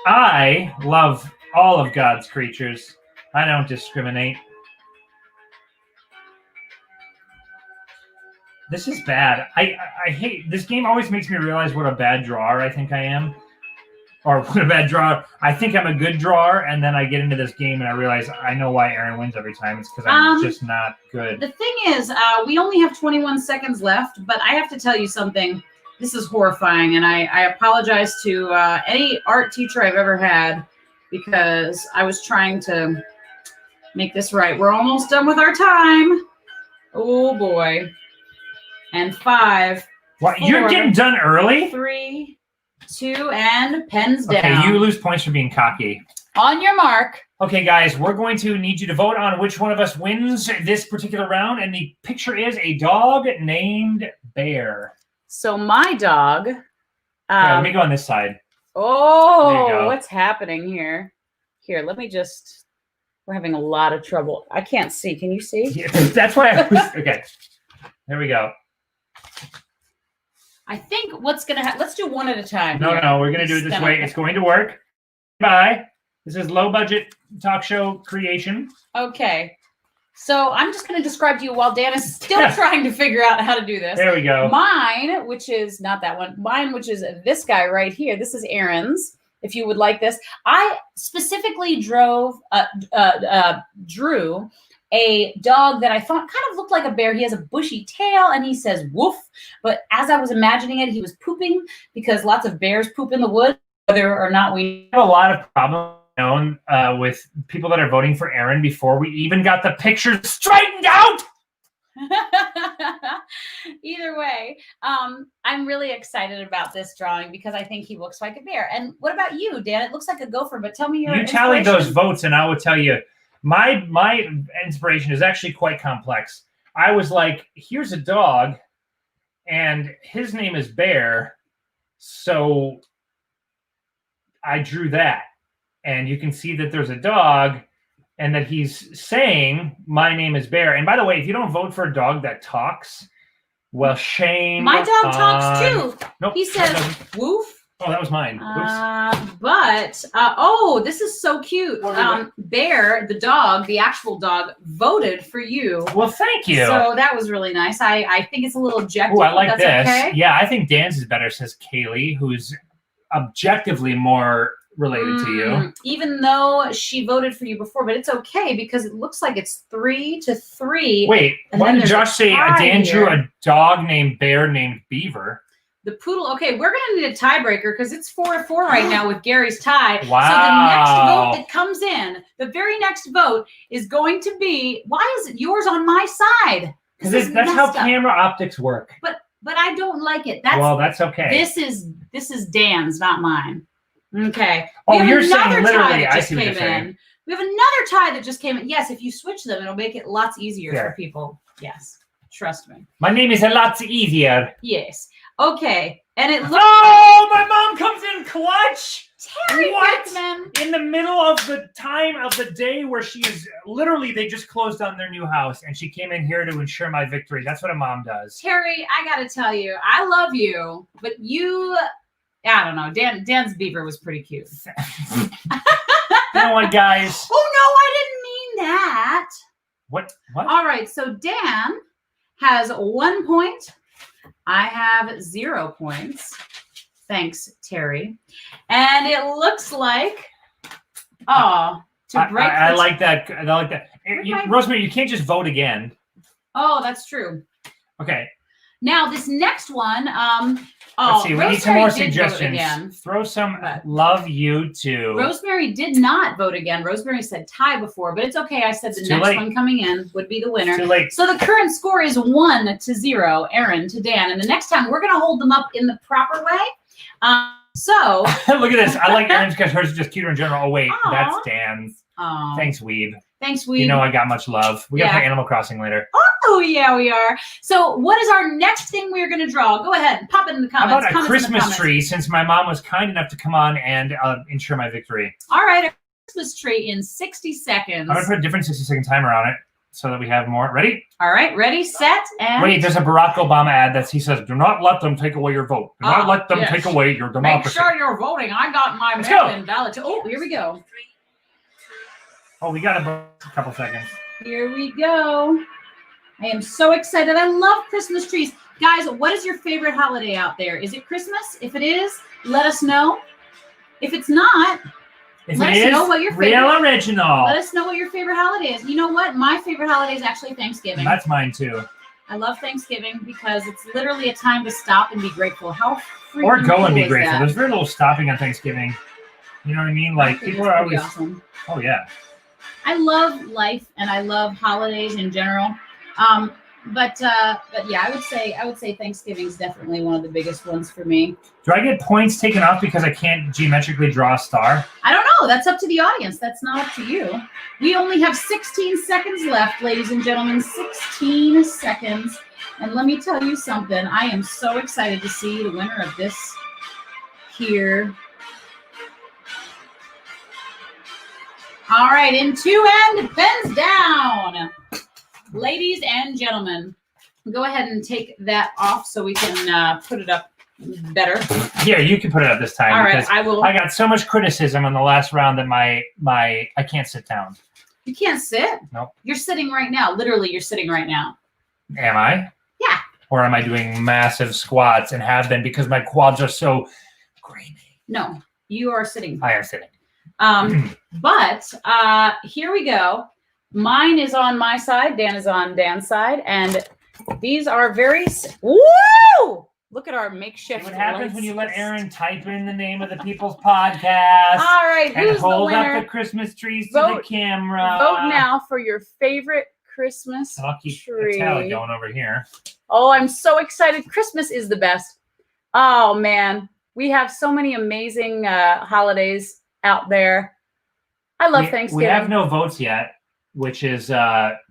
I love all of God's creatures. I don't discriminate. This is bad. I hate this game. Always makes me realize what a bad drawer I think I am, or what a bad drawer. I think I'm a good drawer, and then I get into this game and I realize I know why Erinn wins every time. It's because I'm just not good. The thing is, we only have 21 seconds left, but I have to tell you something. This is horrifying, and I apologize to any art teacher I've ever had because I was trying to make this right. We're almost done with our time. Oh, boy. And 5, What? 4, You're getting done early? 3, 2, and pens down. Okay, you lose points for being cocky. On your mark. Okay, guys, we're going to need you to vote on which one of us wins this particular round, and the picture is a dog named Bear. So my dog. Let me go on this side. Oh, There you go. what's happening here? Here, let me just. We're having a lot of trouble. I can't see. Can you see? Yeah, that's why I was. Okay, there we go. I think what's going to happen. Let's do one at a time. No, here. no, we're going to do it this way. It's going to work. Bye. This is low budget talk show creation. Okay. So I'm just going to describe to you while Dan is still trying to figure out how to do this. There we go. Mine, which is not that one. Mine, which is this guy right here. This is Erinn's. If you would like this, I specifically drew a dog that I thought kind of looked like a bear. He has a bushy tail and he says woof. But as I was imagining it, he was pooping because lots of bears poop in the woods. Whether or not we have a lot of problems known with people that are voting for Erinn before we even got the pictures straightened out. Either way, I'm really excited about this drawing because I think he looks like a bear. And what about you, Dan? It looks like a gopher, but tell me your You tally those votes and I will tell you. My inspiration is actually quite complex. I was like, here's a dog and his name is Bear. So I drew that. And you can see that there's a dog and that he's saying, my name is Bear. And by the way, if you don't vote for a dog that talks, well, shame. My dog talks too. Nope, he says, woof. Oh, that was mine. This is so cute. Bear, the dog, the actual dog, voted for you. Well, thank you. So that was really nice. I think it's a little objective. Oh, I like this. Okay? Yeah, I think Dan's is better, says Kaylee, who's objectively more related to you. Even though she voted for you before, but it's okay because it looks like it's 3-3. Wait, why did Josh say Dan drew a dog named Bear named Beaver? The poodle. Okay, we're going to need a tiebreaker because it's 4-4 right now with Gary's tie. Wow. So the next vote that comes in, the very next vote is going to be, why is it yours on my side? Because that's how camera optics work. But I don't like it. That's okay. This is Dan's, not mine. Okay. Oh, you're saying literally, I see what you're saying. We have another tie that just came in. Yes, if you switch them, it'll make it lots easier for people. Yes. Trust me. My name is a lot easier. Yes. Okay. And it looks Oh, my mom comes in clutch. Terry What? Beckman. In the middle of the time of the day where she is literally, they just closed on their new house and she came in here to ensure my victory. That's what a mom does. Terry, I got to tell you, I love you, but I don't know. Dan's beaver was pretty cute. You know what, guys? Oh, no, I didn't mean that. What? All right. So Dan has 1 point. I have 0 points. Thanks, Terry. And it looks like, I like that. I like that. Rosemary, you can't just vote again. Oh, that's true. Okay. Now, this next one, let's see. We need some more Rosemary did vote again. suggestions. Throw some love you to. Rosemary did not vote again. Rosemary said tie before, but it's okay. I said the next one coming in would be the winner. Too late. So the current score is 1-0, Erinn to Dan. And the next time we're going to hold them up in the proper way. So look at this. I like Erinn's because hers is just cuter in general. Oh, wait. Aww. That's Dan's. Aww. Thanks, Weeb. Thanks, Weeb. You know I got much love. We got to play Animal Crossing later. Oh, yeah, we are. So what is our next thing we're going to draw? Go ahead and pop it in the comments. How about a Comments in the Christmas comments. tree, since my mom was kind enough to come on and ensure my victory? All right, a Christmas tree in 60 seconds. I'm going to put a different 60-second timer on it so that we have more. Ready? All right, ready, set, and... Wait, there's a Barack Obama ad that he says, do not let them take away your vote. Do not let them yes. take away your Make democracy. sure you're voting. I got my Let's go. mail-in ballot. Oh, here we go. Oh, we got a couple seconds. Here we go. I am so excited. I love Christmas trees. Guys, what is your favorite holiday out there? Is it Christmas? If it is, let us know. If it's not, If let it us is, know what your favorite... real original. Let us know what your favorite holiday is. You know what? My favorite holiday is actually Thanksgiving. That's mine too. I love Thanksgiving because it's literally a time to stop and be grateful. How freaking Or go cool and be is grateful. that? There's very little stopping on Thanksgiving. You know what I mean? Like, I think people it's are pretty always, awesome. oh yeah. I love life and I love holidays in general. But yeah, I would say Thanksgiving is definitely one of the biggest ones for me. Do I get points taken off because I can't geometrically draw a star? I don't know. That's up to the audience. That's not up to you. We only have 16 seconds left, ladies and gentlemen. 16 seconds. And let me tell you something. I am so excited to see the winner of this here. All right, in two and pens down. Ladies and gentlemen, go ahead and take that off so we can put it up better. Here, you can put it up this time. All right, because I will. I got so much criticism in the last round that I can't sit down. You can't sit? Nope. You're sitting right now. Literally, you're sitting right now. Am I? Yeah. Or am I doing massive squats and have been because my quads are so grainy? No, you are sitting. I am sitting. But here we go. Mine is on my side. Dan is on Dan's side. And these are very... Woo! Look at our makeshift... See what happens lights. when you let Erinn type in the name of the people's podcast All right, and who's the hold winner? up the Christmas trees to the Vote- camera. Vote now for your favorite Christmas And I'll keep tree. a tally going over here. Oh, I'm so excited. Christmas is the best. Oh, man. We have so many amazing holidays out there. I love Thanksgiving. We have no votes yet, which is But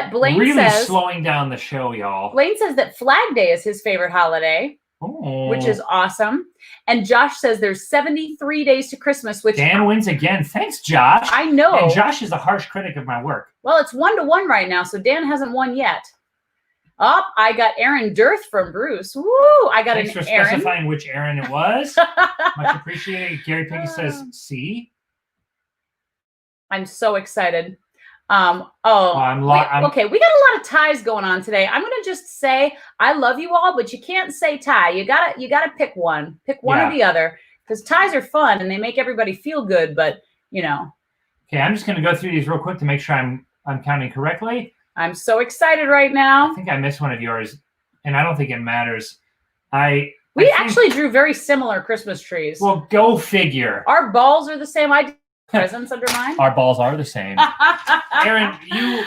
Blaine really says... slowing down the show, y'all. Blaine says that Flag Day is his favorite holiday, Oh. which is awesome. And Josh says there's 73 days to Christmas, which Dan wins again. Thanks, Josh. I know. And Josh is a harsh critic of my work. Well, it's 1-1 right now, so Dan hasn't won yet. Oh, I got Aaron Dirth from Bruce. Woo! I got Thanks for an Aaron. specifying which Erinn it was. Much appreciated. Gary Piggy says C. I'm so excited. I'm okay, we got a lot of ties going on today. I'm gonna just say I love you all, but you can't say tie. You gotta pick one. Pick one or the other. Because ties are fun and they make everybody feel good, but you know. Okay, I'm just gonna go through these real quick to make sure I'm counting correctly. I'm so excited right now. I think I missed one of yours, and I don't think it matters. We actually drew very similar Christmas trees. Well, go figure. Our balls are the same. I did presents under mine. Our balls are the same. Erinn,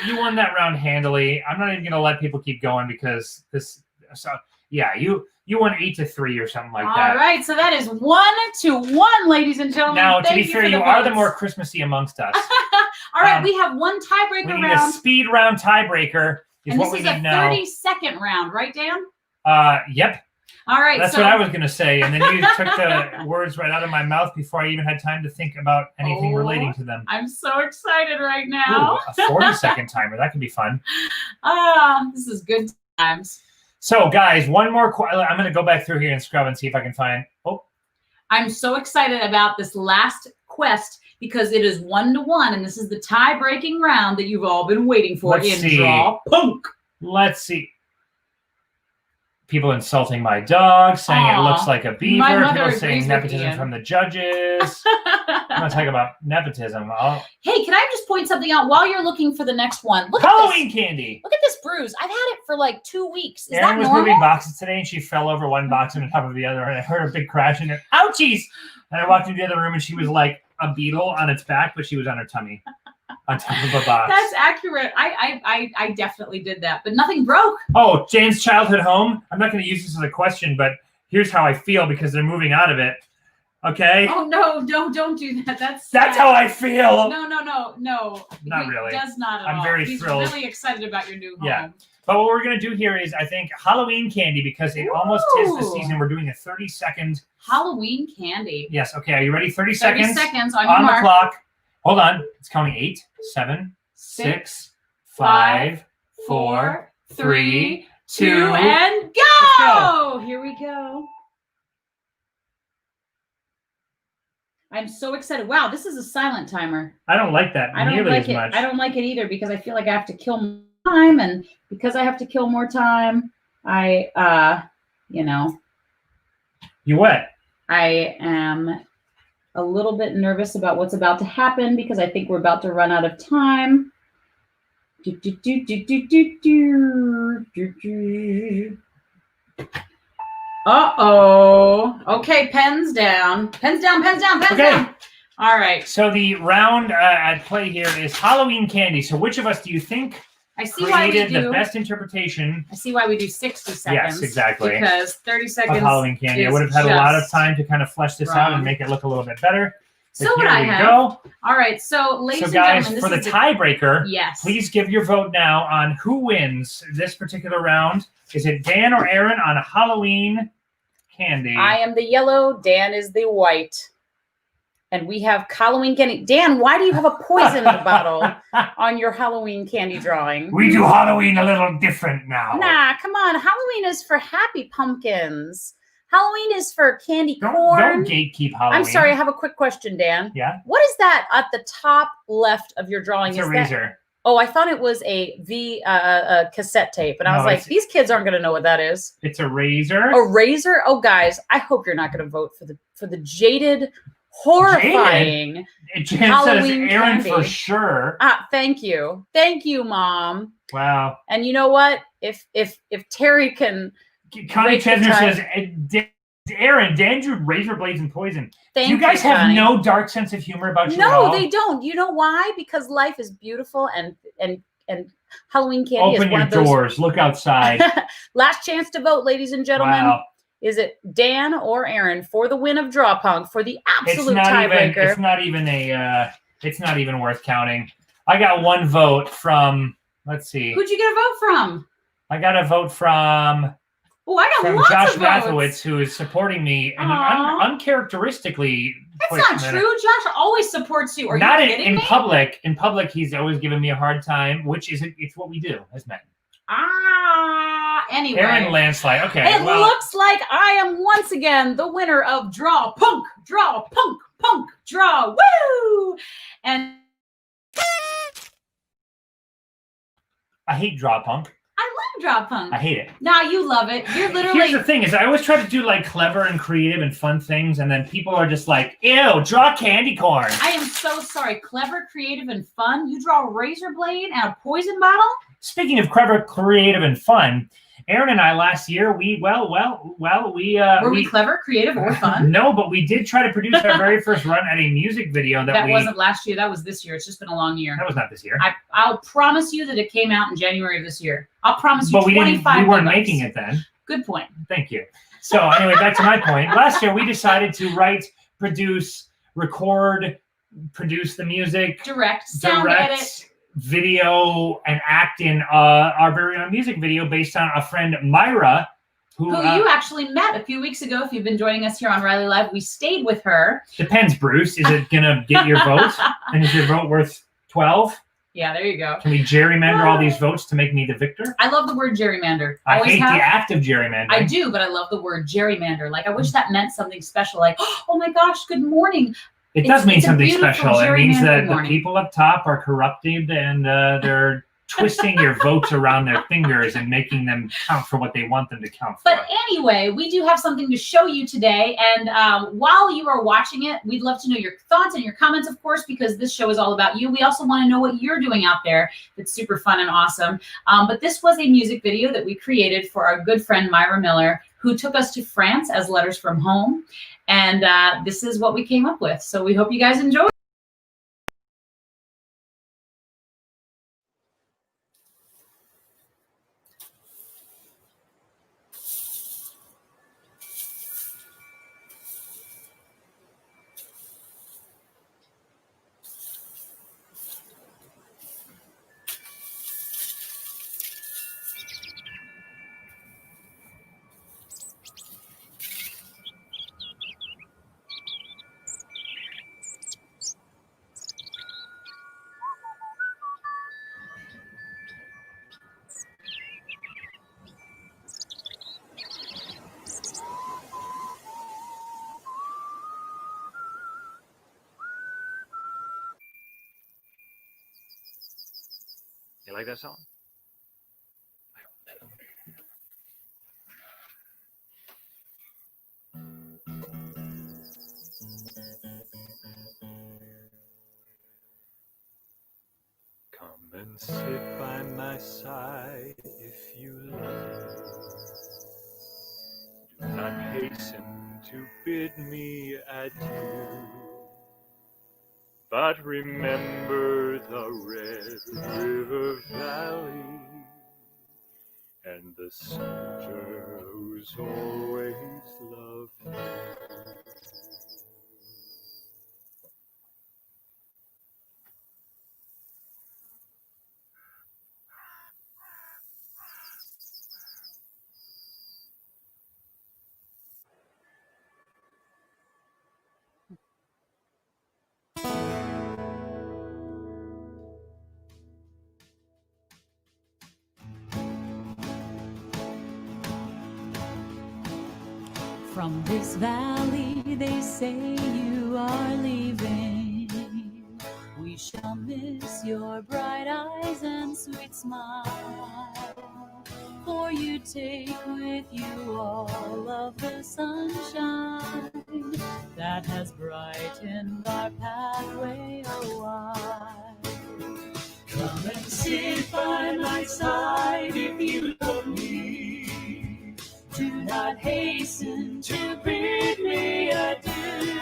you won that round handily. I'm not even gonna let people keep going because this. So yeah, you won 8-3 or something like that. All right, so that is 1-1, ladies and gentlemen. Now, to Thank be fair, for you are the votes. more Christmassy amongst us. All right, we have one tiebreaker We need a round. speed round tiebreaker. Is And what this we is need a now. 30-second round, right, Dan? Yep. All right, That's so what I was going to say. And then you took the words right out of my mouth before I even had time to think about anything relating to them. I'm so excited right now. Ooh, a 40-second timer. That could be fun. This is good times. So, guys, one more. I'm going to go back through here and scrub and see if I can find. Oh, I'm so excited about this last quest because it is 1-1, and this is the tie-breaking round that you've all been waiting for. Let's see. Draw Punk. Let's see. People insulting my dog, saying it looks like a beaver. My mother People agrees saying with nepotism Ian. from the judges. I'm going to talk about nepotism. Hey, can I just point something out while you're looking for the next one? Look Halloween at this. candy. Look at this bruise. I've had it for like 2 weeks. Is Erinn that was normal? moving boxes today, and she fell over one box on top of the other, and I heard a big crash in it. Ouchies! And I walked into the other room, and she was like a beetle on its back, but she was on her tummy, on top of a box. That's accurate. I definitely did that, but nothing broke. Oh, Jane's childhood home. I'm not going to use this as a question, but here's how I feel because they're moving out of it. Okay? Oh no, don't do that. That's how I feel. No. Not He really. does not at I'm all. very He's thrilled. really excited about your new home. Yeah. But what we're going to do here is, I think, Halloween candy, because it almost is the season. We're doing a 30-second... Halloween candy. Yes, okay. Are you ready? 30 30 seconds. seconds on your the mark. clock. Hold on. It's counting 8, 7, 6, 5, 4, 3, 2, and go! Let's go. Here we go. I'm so excited. Wow, this is a silent timer. I don't like that nearly as much. I don't like it either because I feel like I have to kill more time, and because I have to kill more time, you know. You what? I am a little bit nervous about what's about to happen because I think we're about to run out of time. Uh-oh. Okay, pens down. Pens down, pens down, pens down. All right. So the round at play here is Halloween candy. So which of us do you think created the best interpretation? I see why we do 60 seconds. Yes, exactly. Because 30 seconds of Halloween candy. I would have had a lot of time to kind of flesh this out and make it look a little bit better. So what I have. Go. All right. So ladies and guys, gentlemen, for the tiebreaker, yes, please give your vote now on who wins this particular round. Is it Dan or Erinn on Halloween candy? I am the yellow. Dan is the white. And we have Halloween candy. Dan, why do you have a poison bottle on your Halloween candy drawing? We do Halloween a little different now. Nah, come on. Halloween is for happy pumpkins. Halloween is for candy corn. Don't gatekeep Halloween. I'm sorry, I have a quick question, Dan. Yeah? What is that at the top left of your drawing? It's a razor. Oh, I thought it was a cassette tape. And I was like, these kids aren't going to know what that is. It's a razor. A razor? Oh, guys, I hope you're not going to vote for the jaded, horrifying Halloween Erinn candy. For sure. Thank you. Thank you, Mom. Wow. And you know what? If Terry can... Connie Chesner says, Erinn, Dan drew razor blades and poison. Thank you guys have Connie. no dark sense of humor about you at all? No, they don't. You know why? Because life is beautiful and Halloween candy is one of those... Open your doors. Look outside. Last chance to vote, ladies and gentlemen. Wow. Is it Dan or Erinn for the win of Draw Punk for the absolute tiebreaker? It's not even worth counting. I got one vote from, let's see. Who'd you get a vote from? I got a vote from... Oh, I got from lots Josh of votes. Mathowitz, who is supporting me and uncharacteristically. That's not true. Josh always supports you. Are not you kidding in me? public. In public, he's always given me a hard time, which isn't. It's what we do as men. Anyway. Erinn landslide. Okay. It looks like I am once again the winner of Draw Punk, Draw Punk, Punk, Draw. Woo! And I hate Draw Punk. I love Draw Punk. I hate it. Nah, you love it. You're literally... Here's the thing is I always try to do like clever and creative and fun things, and then people are just like, ew, draw candy corn. I am so sorry. Clever, creative, and fun. You draw a razor blade and a poison bottle? Speaking of clever, creative, and fun, Erinn and I last year, were we clever, creative, or fun? No, but we did try to produce our very first run at a music video that wasn't last year. That was this year. It's just been a long year. That was not this year. I'll promise you that it came out in January of this year. I'll promise you. But we weren't making it then. Good point. Thank you. So anyway, back to my point. Last year we decided to write, produce, record, produce the music, direct, edit, video, and act in our very own music video based on a friend, Myra, who you actually met a few weeks ago. If you've been joining us here on Riley Live, we stayed with her. Depends, Bruce. Is it gonna get your vote? And is your vote worth 12? Yeah, there you go. Can we gerrymander all these votes to make me the victor? I love the word gerrymander. I hate the act of gerrymandering. I do, but I love the word gerrymander. Like, I wish that meant something special. Like, oh my gosh, good morning. It does mean something special. It means that the people up top are corrupted and they're twisting your votes around their fingers and making them count for what they want them to count for. But anyway, we do have something to show you today. And while you are watching it, we'd love to know your thoughts and your comments, of course, because this show is all about you. We also want to know what you're doing out there that's super fun and awesome. But this was a music video that we created for our good friend Myra Miller, who took us to France as Letters from Home. And this is what we came up with. So we hope you guys enjoy. like that song? Come and sit by my side if you love me. Do not hasten to bid me adieu, but remember the Red River Valley and the soldier who's always loved you. From this valley they say you are leaving. We shall miss your bright eyes and sweet smile, for you take with you all of the sunshine that has brightened our pathway a while. Come and sit by my side if you love me. Do not hasten to bid me adieu,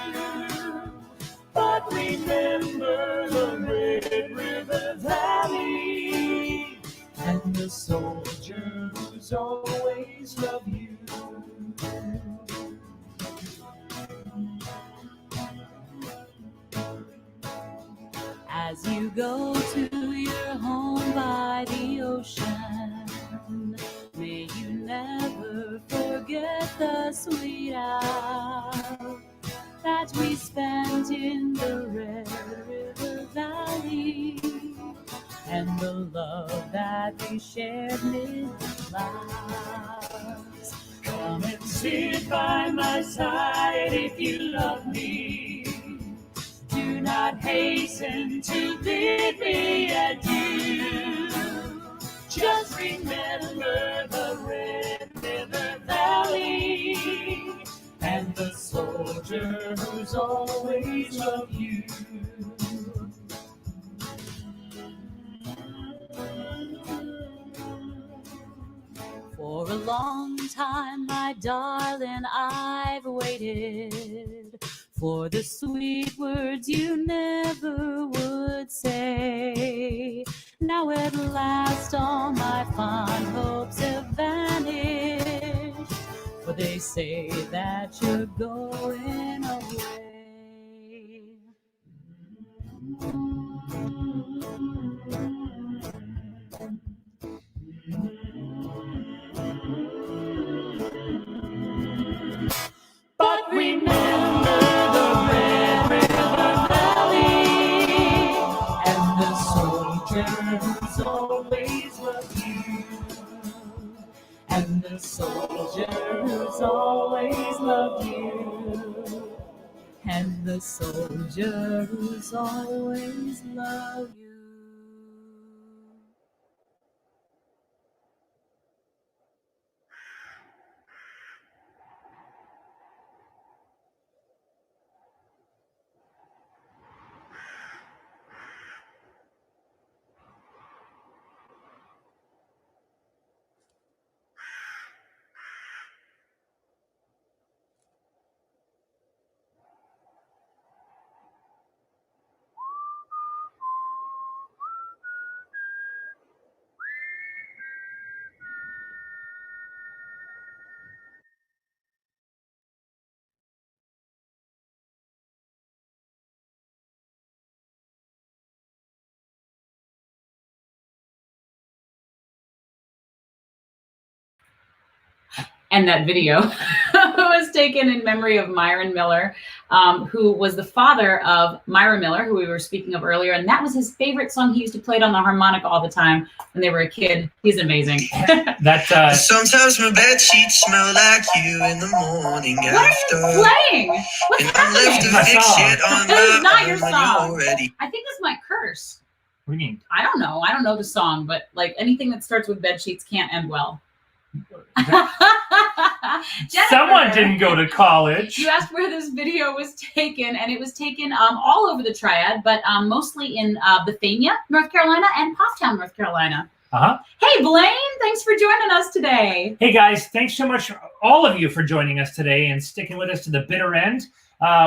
but remember the Red River Valley and the soldier who's always loved you. As you go to your home by the ocean, may you never forget the sweet hour that we spent in the Red River Valley and the love that we shared mid clouds. Come and sit by my side if you love me. Do not hasten to bid me adieu. Just remember the Red River Valley and the soldier who's always loved you. For a long time, my darling, I've waited for the sweet words you never would say. Now at last all my fond hopes have vanished, for they say that you're going away. But remember the Red River Valley and the soldier who's always loved you, and the soldier who's always loved you, and the soldier who's always loved you. And that video was taken in memory of Myron Miller, who was the father of Myra Miller, who we were speaking of earlier. And that was his favorite song. He used to play it on the harmonica all the time when they were a kid. He's amazing. Sometimes my bed sheets smell like you in the morning after. What are you playing? What's And I'm left happening? to fix it on This is my not your own when song. you're ready. I think this might curse. What do you mean? I don't know. I don't know the song, but like anything that starts with bed sheets can't end well. Someone Jennifer, didn't go to college. You asked where this video was taken, and it was taken all over the Triad, but mostly in Bethania, North Carolina, and Pofftown, North Carolina. Uh-huh. Hey, Blaine, thanks for joining us today. Hey, guys, thanks so much, all of you, for joining us today and sticking with us to the bitter end.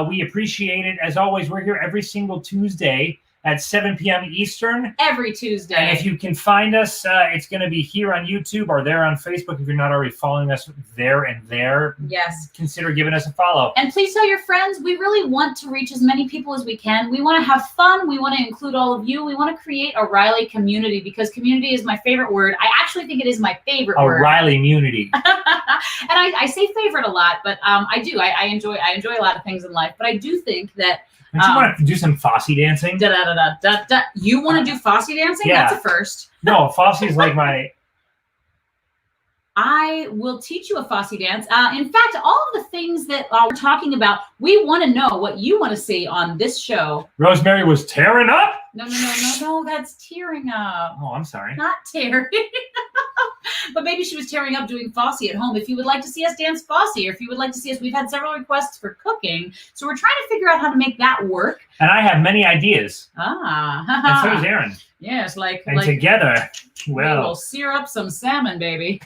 We appreciate it. As always, we're here every single Tuesday at 7 p.m. Eastern. Every Tuesday. And if you can find us, it's going to be here on YouTube or there on Facebook. If you're not already following us there and there, yes, consider giving us a follow. And please tell your friends. We really want to reach as many people as we can. We want to have fun. We want to include all of you. We want to create a Riley community, because community is my favorite word. I actually think it is my favorite word. A Riley community. And I say favorite a lot, but I do. I enjoy a lot of things in life, but I do think that Don't you want to do some Fosse dancing? You want to do Fosse dancing? Yeah. That's a first. No, Fosse is like my... I will teach you a Fosse dance. In fact, all of the things that we're talking about, we want to know what you want to see on this show. Rosemary was tearing up? No, that's tearing up. Oh, I'm sorry. Not tearing. But maybe she was tearing up doing Fosse at home. If you would like to see us dance Fosse, or if you would like to see us, we've had several requests for cooking. So we're trying to figure out how to make that work. And I have many ideas. And so does Erinn. Yes, And together, well. We will sear up some salmon, baby.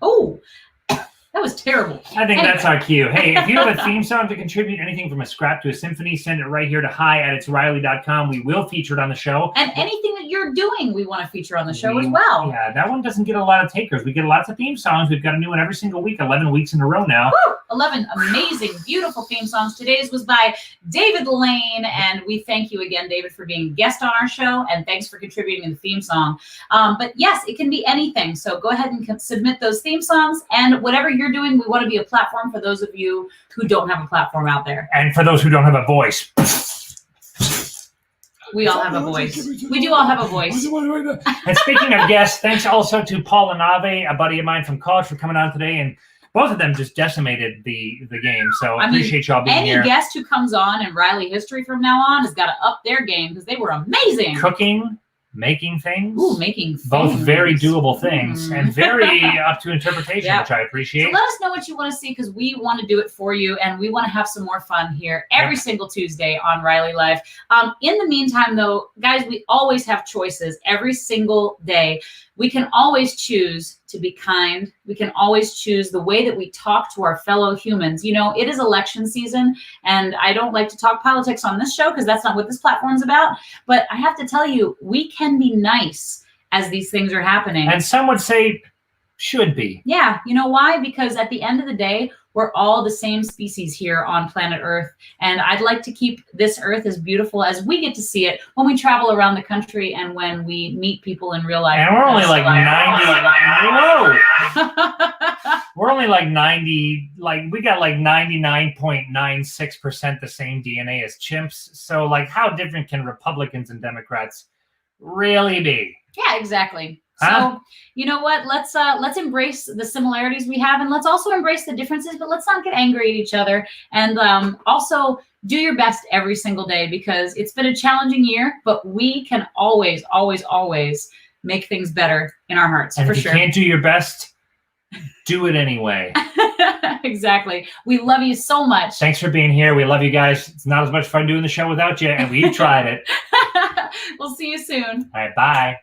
Oh, that was terrible. I think that's our cue. Hey, if you have a theme song to contribute, anything from a scrap to a symphony, send it right here to hi@itsriley.com. We will feature it on the show. And anything that you're doing, we want to feature on the show as well. Yeah, that one doesn't get a lot of takers. We get lots of theme songs. We've got a new one every single week, 11 weeks in a row now. Woo! 11 amazing, beautiful theme songs. Today's was by David Lane, and we thank you again, David, for being a guest on our show, and thanks for contributing to the theme song. But yes, it can be anything. So go ahead and submit those theme songs, and whatever you're doing, we want to be a platform for those of you who don't have a platform out there. And for those who don't have a voice. We all have a voice. We do all have a voice. And speaking of guests, thanks also to Paul LaNave, a buddy of mine from college, for coming on today. And both of them just decimated the game. So I appreciate y'all being here. Any guest who comes on in Riley history from now on has got to up their game, because they were amazing. Cooking, making things. Ooh, making things. Both very doable things and very up to interpretation, which I appreciate. So let us know what you want to see, because we want to do it for you, and we want to have some more fun here every single Tuesday on rileyLive. In the meantime, though, guys, we always have choices every single day. We can always choose to be kind. We can always choose the way that we talk to our fellow humans. You know, it is election season, and I don't like to talk politics on this show because that's not what this platform's about. But I have to tell you, we can be nice as these things are happening. And some would say should be. Yeah. You know why? Because at the end of the day, we're all the same species here on planet Earth. And I'd like to keep this Earth as beautiful as we get to see it when we travel around the country and when we meet people in real life. And we're only like 90. Whoa. We're only like 90. Like we got like 99.96% the same DNA as chimps. So like, how different can Republicans and Democrats really be? Yeah, exactly. So, you know what? Let's embrace the similarities we have, and let's also embrace the differences, but let's not get angry at each other. And also do your best every single day, because it's been a challenging year, but we can always, always, always make things better in our hearts. And for if you sure. can't do your best, do it anyway. Exactly. We love you so much. Thanks for being here. We love you guys. It's not as much fun doing the show without you, and we've tried it. We'll see you soon. All right, bye.